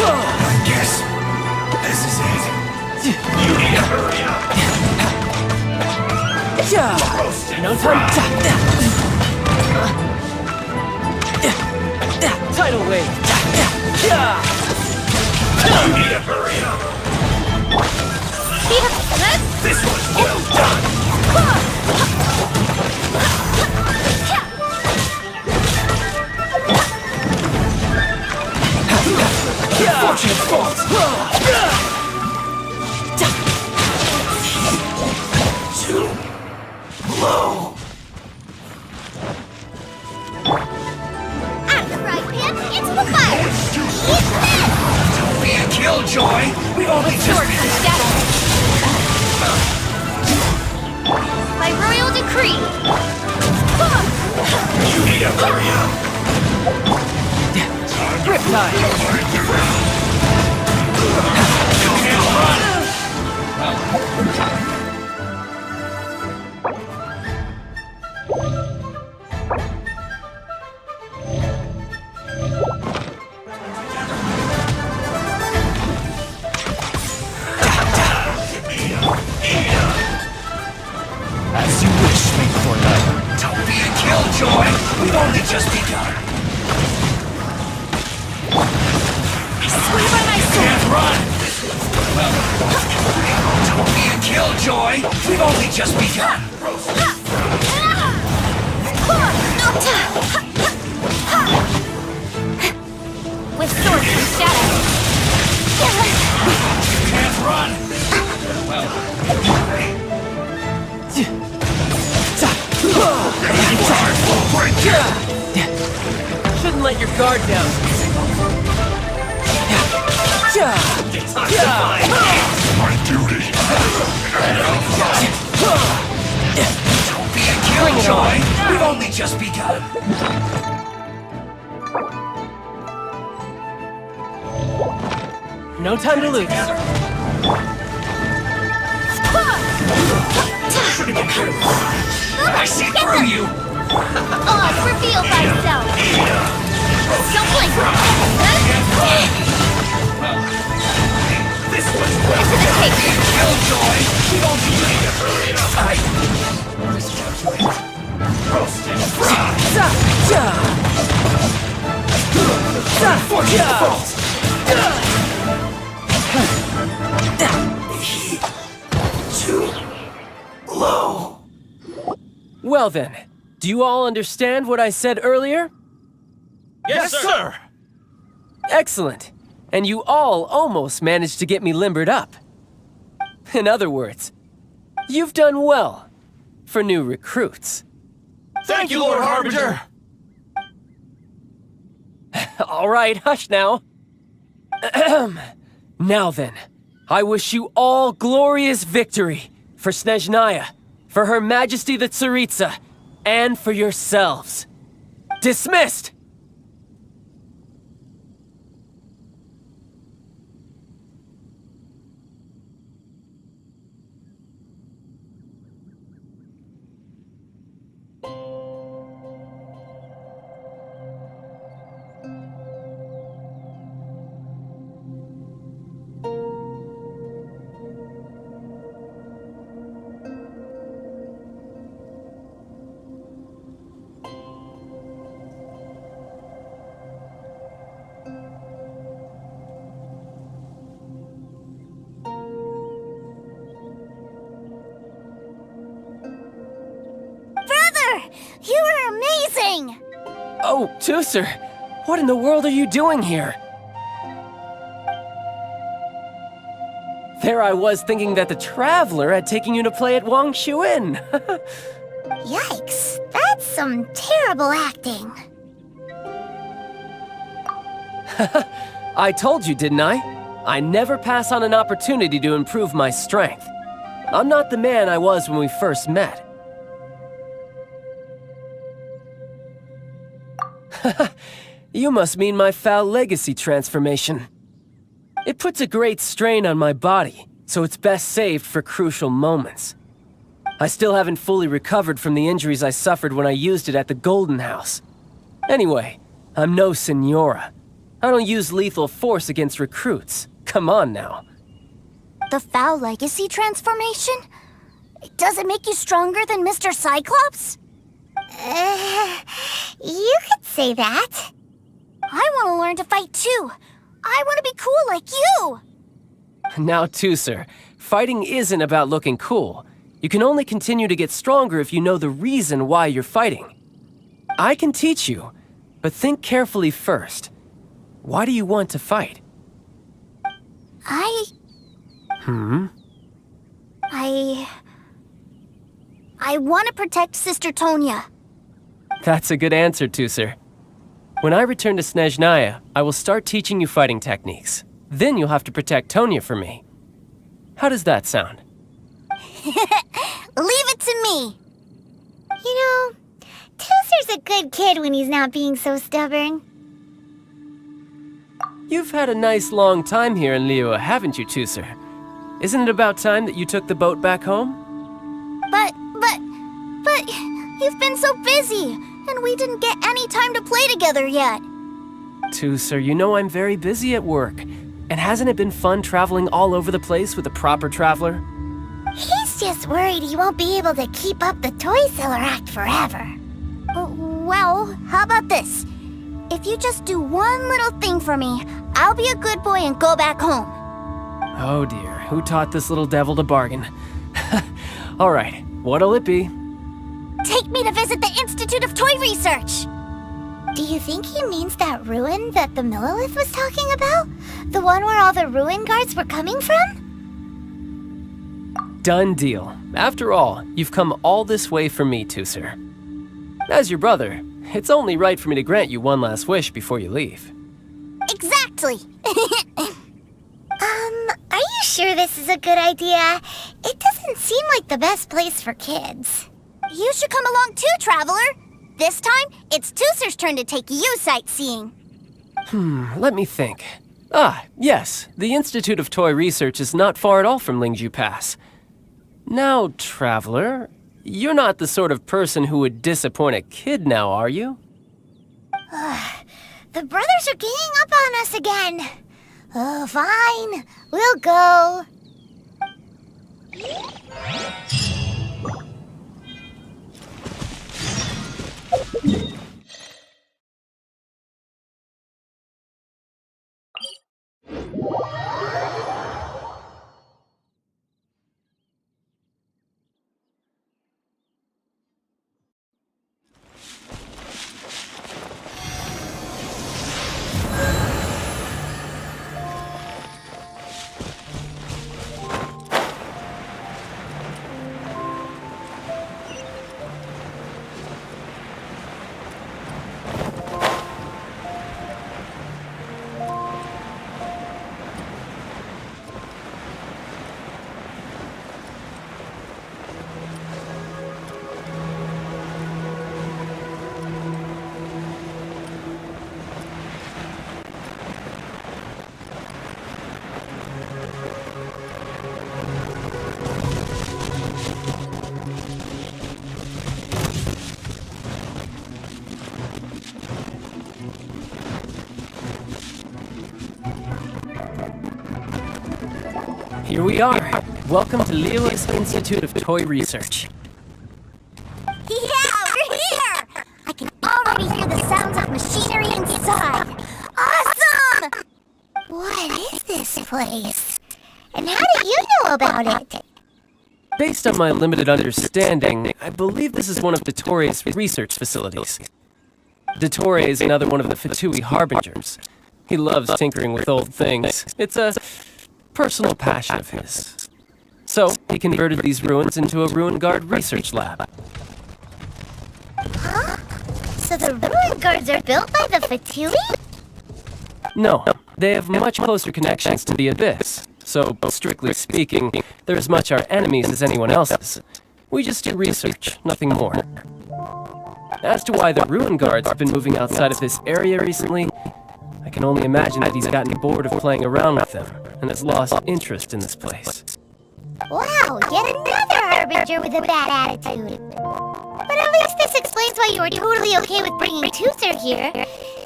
I guess this is it. You need to hurry up. No time. Tidal wave. You need to hurry up. This was well done. Unfortunate fault. Too low. Out of the frying pan, into the fire! Eat this! Don't be a killjoy. We've only just Sword comes down. By royal decree! You need to hurry up. Riptide. You can't run. As you wish, Sweet Fortnite. Don't be a killjoy. We've only just begun. I swear by my sword! Can't run. Don't be a killjoy. We've only just begun. With sword and shadow. Can't run. Shouldn't let your guard down. My duty. Don't be a killjoy. We've only just begun. No time to lose. I see through you. Oh, reveal thyself! Don't blink! This was Into the cake! killjoy. We've only need to hurry up. Miscalculate. Roast and fry. Unfortunate fault. Too low. Well then, do you all understand what I said earlier? Yes, sir! Excellent. And you all almost managed to get me limbered up. In other words, you've done well for new recruits. Thank you, Lord Harbinger! All right, hush now. Now then, I wish you all glorious victory for Snezhnaya, for Her Majesty the Tsaritsa, and for yourselves. Dismissed! Brother, you are amazing! Oh, Tooser, what in the world are you doing here? There I was thinking that the Traveler had taken you to play at Wang Shuin. Yikes, that's some terrible acting. I told you, didn't I? I never pass on an opportunity to improve my strength. I'm not the man I was when we first met. You must mean my foul legacy transformation. It puts a great strain on my body, so it's best saved for crucial moments. I still haven't fully recovered from the injuries I suffered when I used it at the Golden House. Anyway, I'm no Senora. I don't use lethal force against recruits. Come on now. The foul legacy transformation? Does it make you stronger than Mr. Cyclops? You could say that. I want to learn to fight too. I want to be cool like you. Now, Tooser, fighting isn't about looking cool. You can only continue to get stronger if you know the reason why you're fighting. I can teach you, but think carefully first. Why do you want to fight? I want to protect Sister Tonya. That's a good answer, Tooser. When I return to Snezhnaya, I will start teaching you fighting techniques. Then you'll have to protect Tonya for me. How does that sound? Leave it to me. You know, Tooser's a good kid when he's not being so stubborn. You've had a nice long time here in Liyue, haven't you, Tooser? Isn't it about time that you took the boat back home? But you've been so busy, and we didn't get any time to play together yet. Tooser, you know I'm very busy at work. And hasn't it been fun traveling all over the place with a proper traveler? He's just worried he won't be able to keep up the toy seller act forever. Well, how about this? If you just do one little thing for me, I'll be a good boy and go back home. Oh dear, who taught this little devil to bargain? All right, what'll it be? Take me to visit the Institute of Toy Research. Do you think he means that ruin that the Millilith was talking about? The one where all the ruin guards were coming from? Done deal. After all, you've come all this way for me, Tooser. As your brother, it's only right for me to grant you one last wish before you leave. Exactly. Are you sure this is a good idea? It doesn't seem like the best place for kids. You should come along too, Traveler. This time, it's Tooser's turn to take you sightseeing. Let me think. Ah, yes, the Institute of Toy Research is not far at all from Lingju Pass. Now, Traveler, you're not the sort of person who would disappoint a kid now, are you? The brothers are ganging up on us again. Oh, fine. We'll go. here we are. Welcome to Lila's Institute of Toy Research. Yeah, we're here! I can already hear the sounds of machinery inside. Awesome! What is this place? And how do you know about it? Based on my limited understanding, I believe this is one of Dottoro's research facilities. Dottore is another one of the Fatui Harbingers. He loves tinkering with old things. It's a personal passion of his. So, he converted these ruins into a ruin guard research lab. Huh? So the ruin guards are built by the Fatui? No, they have much closer connections to the Abyss. So, strictly speaking, they're as much our enemies as anyone else's. We just do research, nothing more. As to why the ruin guards have been moving outside of this area recently, I can only imagine that he's gotten bored of playing around with them and has lost interest in this place. Wow, yet another Harbinger with a bad attitude. But at least this explains why you were totally okay with bringing Tootser here.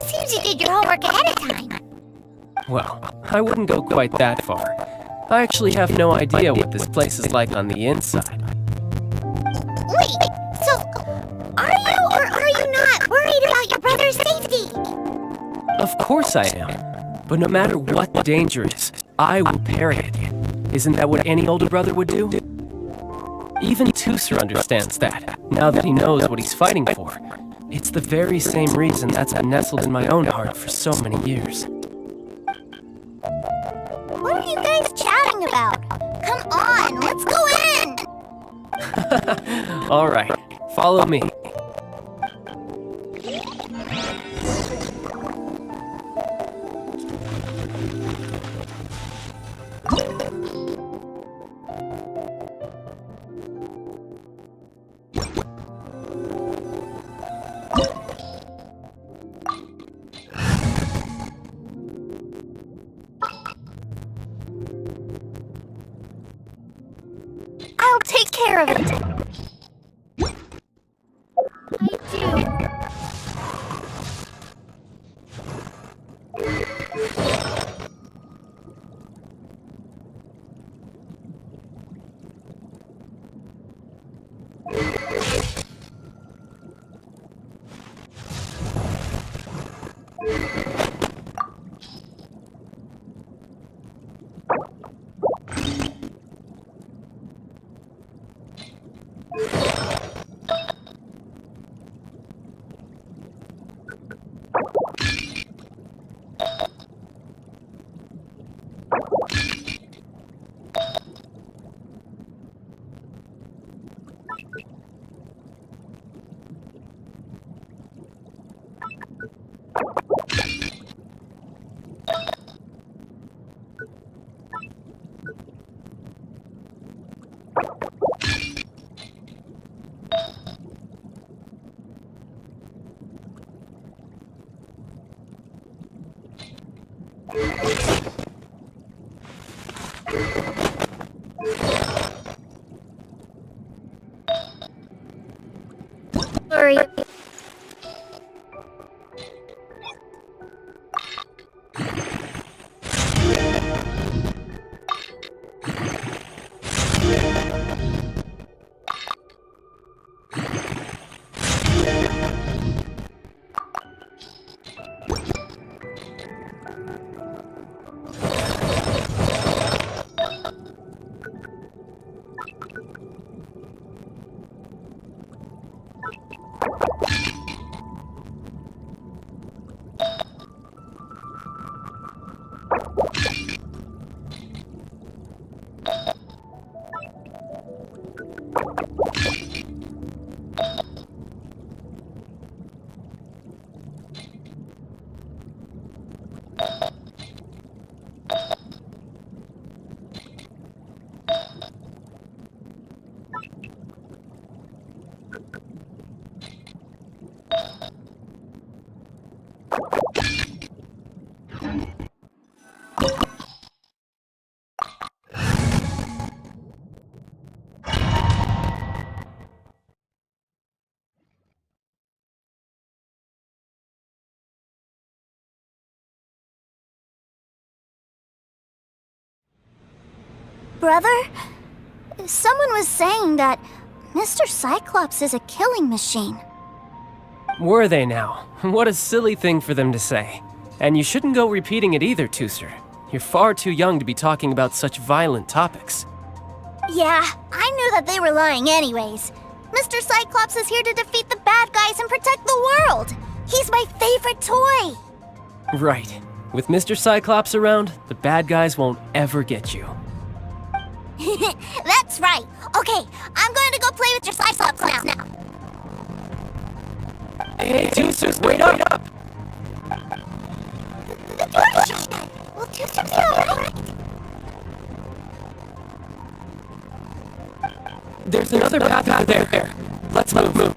Seems you did your homework ahead of time. Well, I wouldn't go quite that far. I actually have no idea what this place is like on the inside. Wait, so are you or are you not worried about your brother's safety? Of course I am. But no matter what the danger is, I will parry it. Isn't that what any older brother would do? Even Tootser understands that, now that he knows what he's fighting for. It's the very same reason that's been nestled in my own heart for so many years. What are you guys chatting about? Come on, let's go in! All right, follow me. I'll take care of it. I do. Sorry. Brother? Someone was saying that Mr. Cyclops is a killing machine. Were they now? What a silly thing for them to say. And you shouldn't go repeating it either, Tooser. You're far too young to be talking about such violent topics. Yeah, I knew that they were lying anyways. Mr. Cyclops is here to defeat the bad guys and protect the world. He's my favorite toy. Right. With Mr. Cyclops around, the bad guys won't ever get you. That's right. Okay, I'm going to go play with your Cyclops now. Hey, Tooser, wait up! Will Tooster be alright? There's another path out there. Let's move.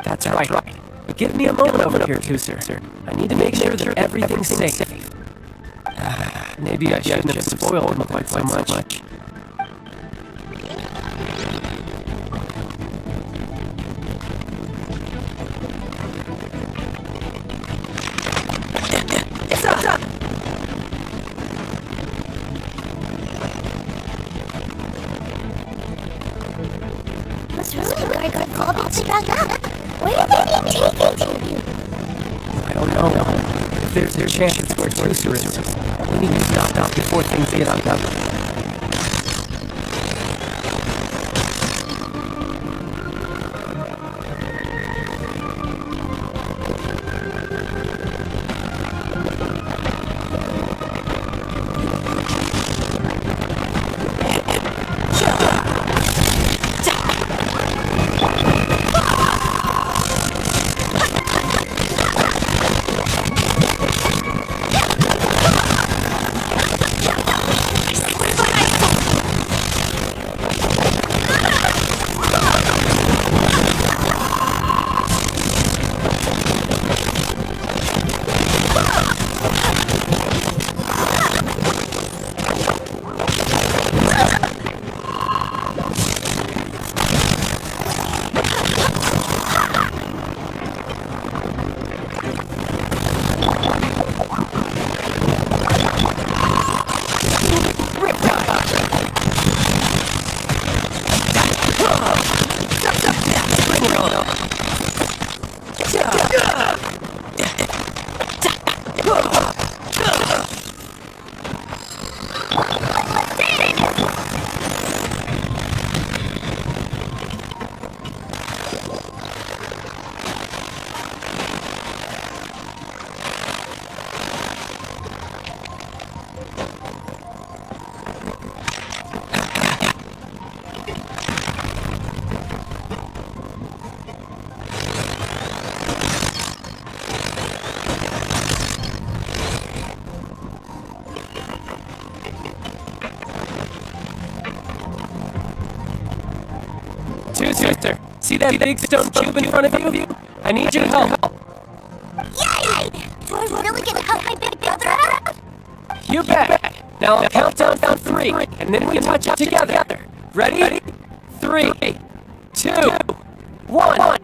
That's right. But give me a moment over here, Tooser. I need to make sure that everything's safe. Maybe I shouldn't have spoiled them quite so much. What's really going to all be struck up? Where are they being taken to? I don't know. If there's a chance it's where Tooser is, we need to stop out before things get uncovered. See that big stone cube in front of you? I need your help. Yay! Do I really get to help my big brother out? You bet. Now I'll count down from 3, and then we touch it together. Ready? 3, 2, 1.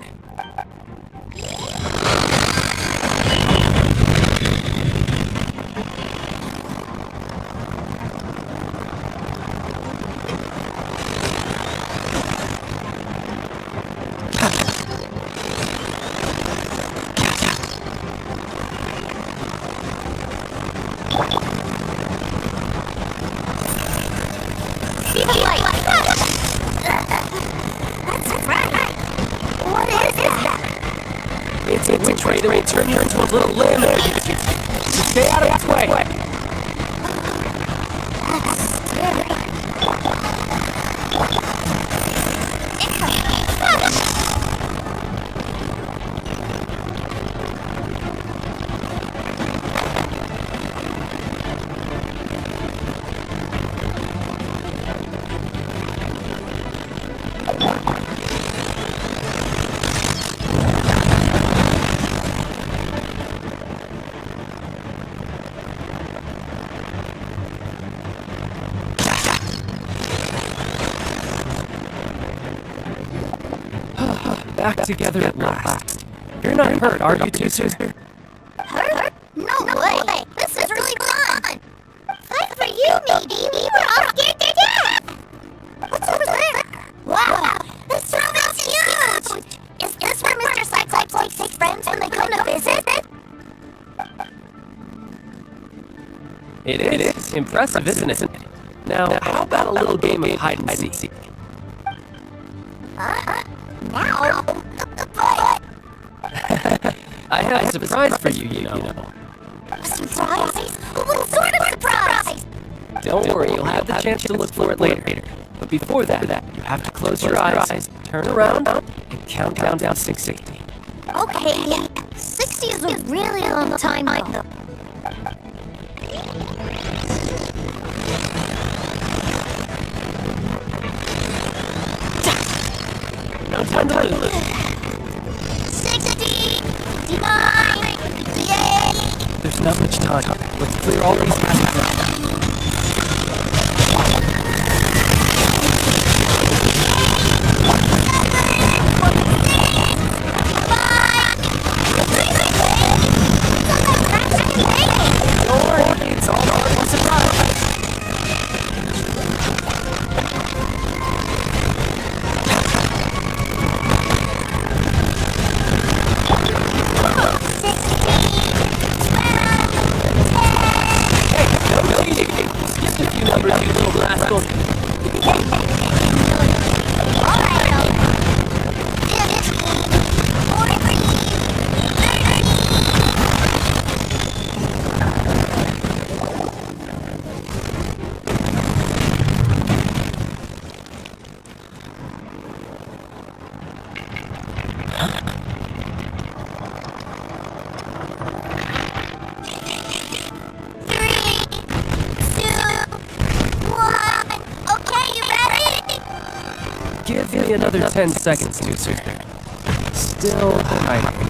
See the light. That's right. What is that? It's a way to turn you into a little lamb. Just stay out of its way. Back together at last. You're not hurt, are you, Tutor? Hurt? No way. This is really fun. Fun for you, maybe. We were all scared to death. What's over there? Wow, this room is huge. Is this where Mr. Cyclops likes his friends when they come to visit? It is. Impressive, isn't it? Now, how about a little game of hide and seek? Now? I have a surprise for you, you know. Surprise? What sort of surprise? Don't worry, you'll have the chance to look for it later. But before that, you have to close your eyes, turn around, and count down to 60. Okay, 60 is a really long time, though. No time to lose. 60! 59! 58! There's not much time. Let's clear all these passages. Don't worry, it's all part of the surprise. Give me another 10 seconds, Tutor. Still hiding.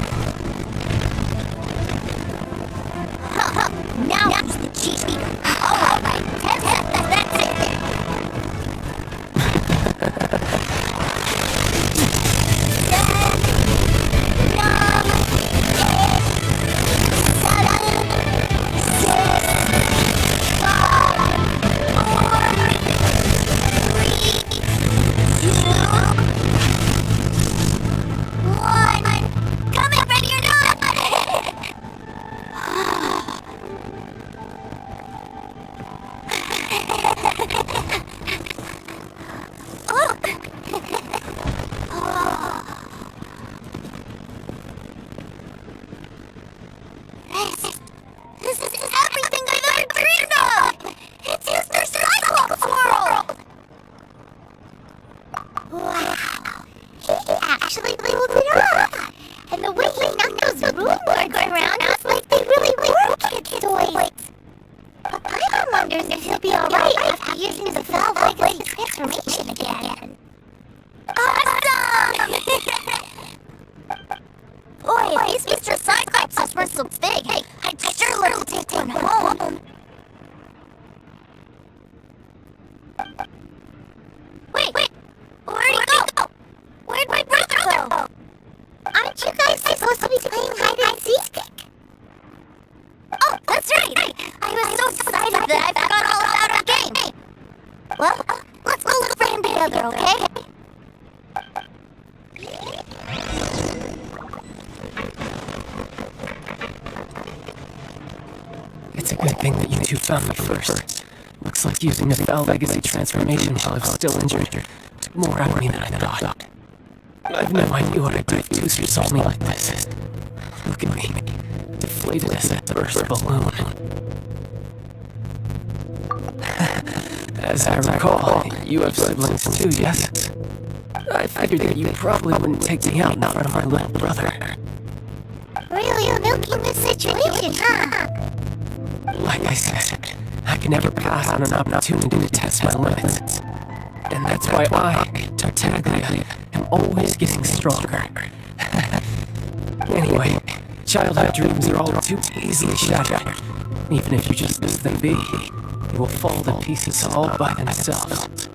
Now who's the cheat leader? Alright, 10 seconds, that's it. 10, 9, 8, 7, 6, 5, 4, 3, 2, 1. Coming, ready or not! This is everything I've ever dreamed of! It's Mr. Cyclops' world! Wow, he actually pulled it off! And the way he knocked those ruin guards around was like they really were kids' toys! But Paimon wonders if he'll be alright after using the valve legacy transformation again. Awesome! Boy, if these Mr. Cyclopses were so big, I'd sure love to take one home. Wait, where'd he go? Where'd my brother go? Aren't you guys supposed to be playing hide and seek? Oh, that's right. I was so excited that I forgot all about our game. Well, let's go look for him together, okay? It's a good thing that you two found me first. Looks like using the Val Legacy transformation while I was still injured took more out of me than I thought. I've no idea what I'd do if Tooster saw me like this. Look at me, deflated as that burst balloon. As I recall, you have siblings too, yes? I figured that you probably wouldn't take me out in front of my little brother. Really milking the situation, huh? Like I said, I can never pass on an opportunity to test my limits. And that's why I, Tartaglia, am always getting stronger. Anyway, childhood dreams are all too easily shattered. Even if you just let them be, they will fall to pieces all by themselves.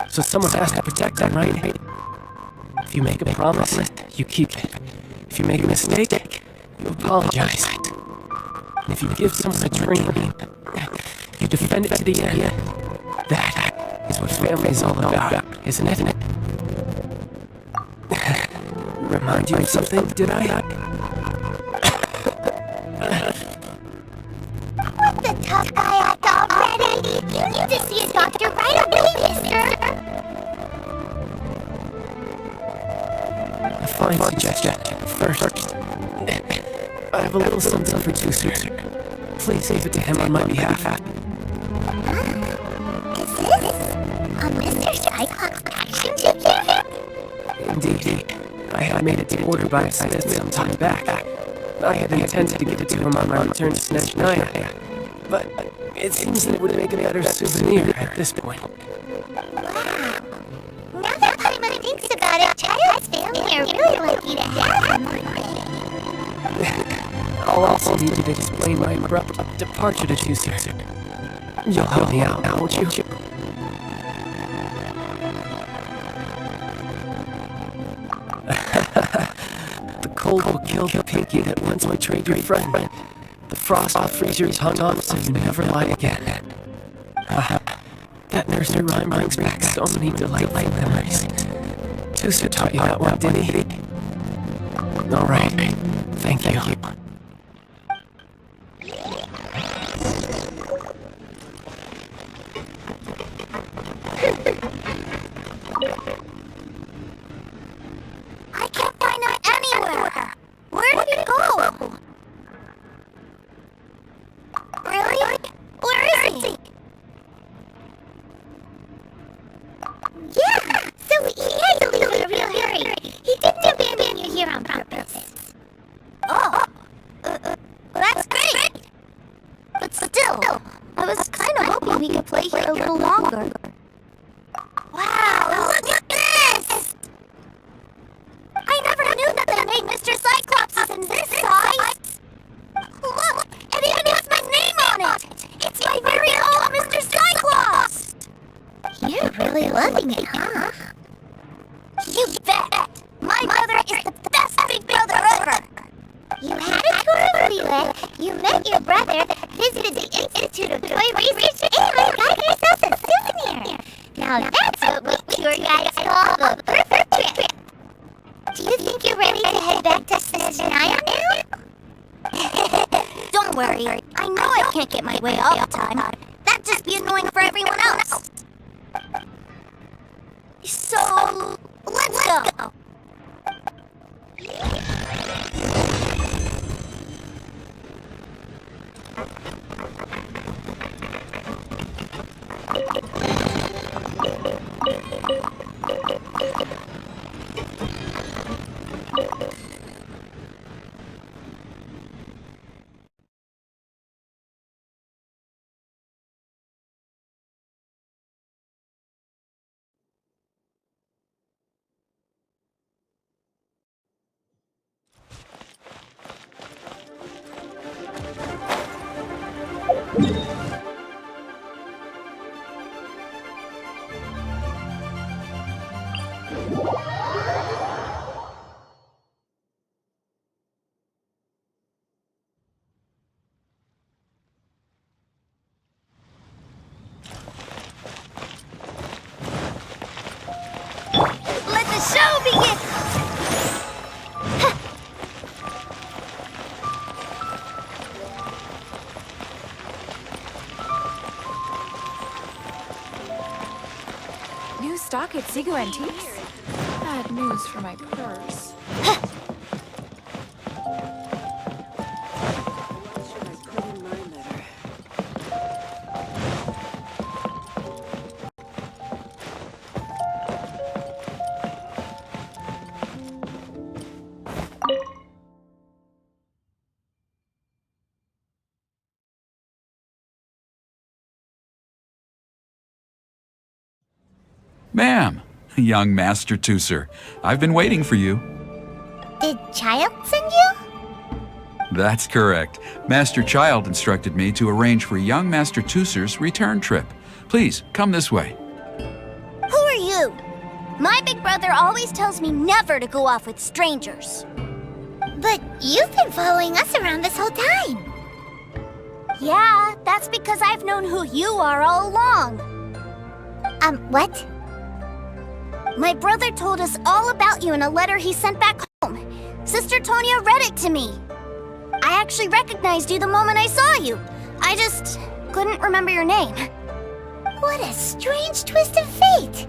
So someone has to protect them, right? If you make a promise, you keep it. If you make a mistake, you apologize. And if you give someone a dream, you defend it to the end. That is what family is all about, isn't it? Remind you of something, did I? What the tough guy act already? You need to see a doctor right away, mister. A fine suggestion. First, I have a little something for Tooster. Please save it to him on my behalf. Is this a Mr. Cyclops action figure? Indeed. I had made it to order by a Smith some time back. I had intended to give it to him on my return to Snatch 9, but it seems that it would make a better souvenir at this point. Wow. Now that Paimon thinks about it, Child's family are really lucky to have him. I'll also need you to explain my abrupt departure to Tooster. You'll help me out, won't you? The cold will kill the pinky that once betrayed your friend. The frost will freeze your tongue off so you never lie again. That nursery rhyme brings back so many delightful memories. Tooster taught you that one, didn't he? All right. Thank you. I can't find him anywhere. Where did he go? Really? Where is he? Yeah, so he had to leave in a real hurry. He didn't abandon you here on purpose. Oh, that's great. But still, I was kind of hoping we could play here a little longer. Wow, look at this! I never knew that they made Mr. Cyclops in this size. Look, it even has my name on it. It's my very own Mr. Cyclops. You're really loving it, huh? You bet. My brother is the best big brother ever. You had a tour of Leland, you met your brother, visited the Institute of Toy Research, and got yourself a souvenir. Now that's what we tour guys call the perfect trip. Do you think you're ready to head back to Snezhnaya now? Don't worry. I know I can't get my way all the time. That'd just be annoying for everyone else. So, let's go. stock at Sigu Antiques? Bad news for my purse. Ma'am, young Master Tooser, I've been waiting for you. Did Child send you? That's correct. Master Child instructed me to arrange for young Master Tooser's return trip. Please, come this way. Who are you? My big brother always tells me never to go off with strangers. But you've been following us around this whole time. Yeah, that's because I've known who you are all along. What? My brother told us all about you in a letter he sent back home. Sister Tonya read it to me. I actually recognized you the moment I saw you. I just couldn't remember your name. What a strange twist of fate.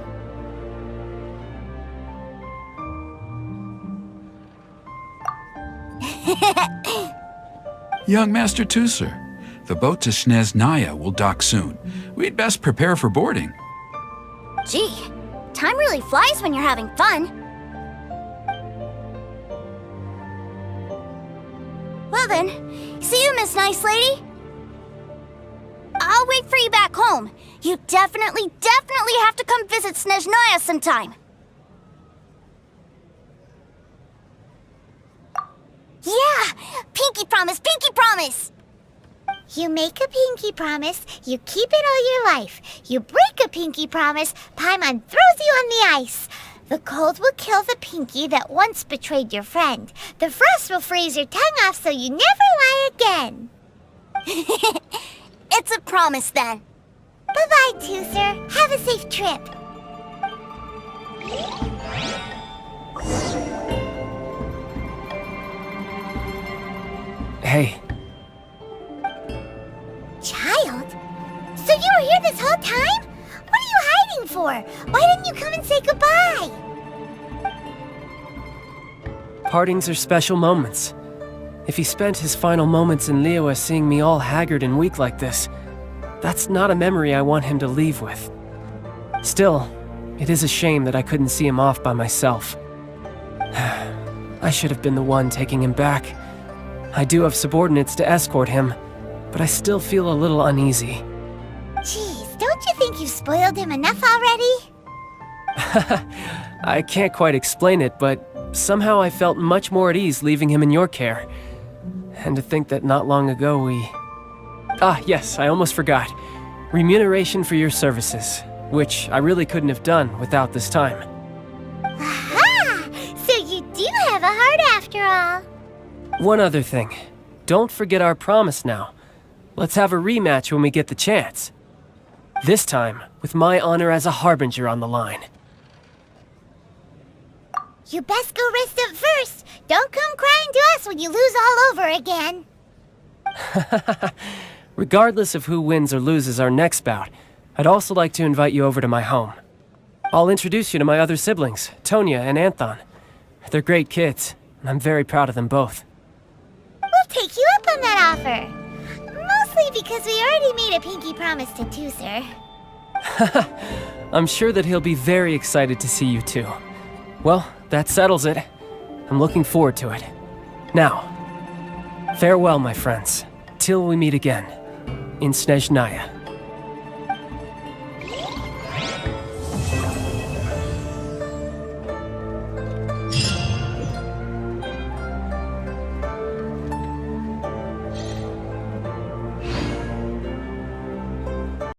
Young Master Tooser, the boat to Snezhnaya will dock soon. We'd best prepare for boarding. Gee, time really flies when you're having fun. Well then, see you, Miss Nice Lady. I'll wait for you back home. You definitely have to come visit Snezhnaya sometime. Yeah! Pinky promise, pinky promise! You make a pinky promise, you keep it all your life. You break a pinky promise, Paimon throws you on the ice. The cold will kill the pinky that once betrayed your friend. The frost will freeze your tongue off so you never lie again. It's a promise then. Bye-bye, Tooser. Have a safe trip. Hey. Child? So you were here this whole time? What are you hiding for? Why didn't you come and say goodbye? Partings are special moments. If he spent his final moments in Liyue seeing me all haggard and weak like this, that's not a memory I want him to leave with. Still, it is a shame that I couldn't see him off by myself. I should have been the one taking him back. I do have subordinates to escort him, but I still feel a little uneasy. Jeez, don't you think you've spoiled him enough already? I can't quite explain it, but somehow I felt much more at ease leaving him in your care. And to think that not long ago we... Ah, yes, I almost forgot. Remuneration for your services, which I really couldn't have done without this time. Aha! So you do have a heart after all. One other thing. Don't forget our promise now. Let's have a rematch when we get the chance. This time, with my honor as a harbinger on the line. You best go rest up first. Don't come crying to us when you lose all over again. Regardless of who wins or loses our next bout, I'd also like to invite you over to my home. I'll introduce you to my other siblings, Tonya and Anthon. They're great kids, and I'm very proud of them both. We'll take you up on that offer. Mostly because we already made a pinky promise to Tooser. I'm sure that he'll be very excited to see you too. Well, that settles it. I'm looking forward to it. Now, farewell, my friends, till we meet again in Snezhnaya.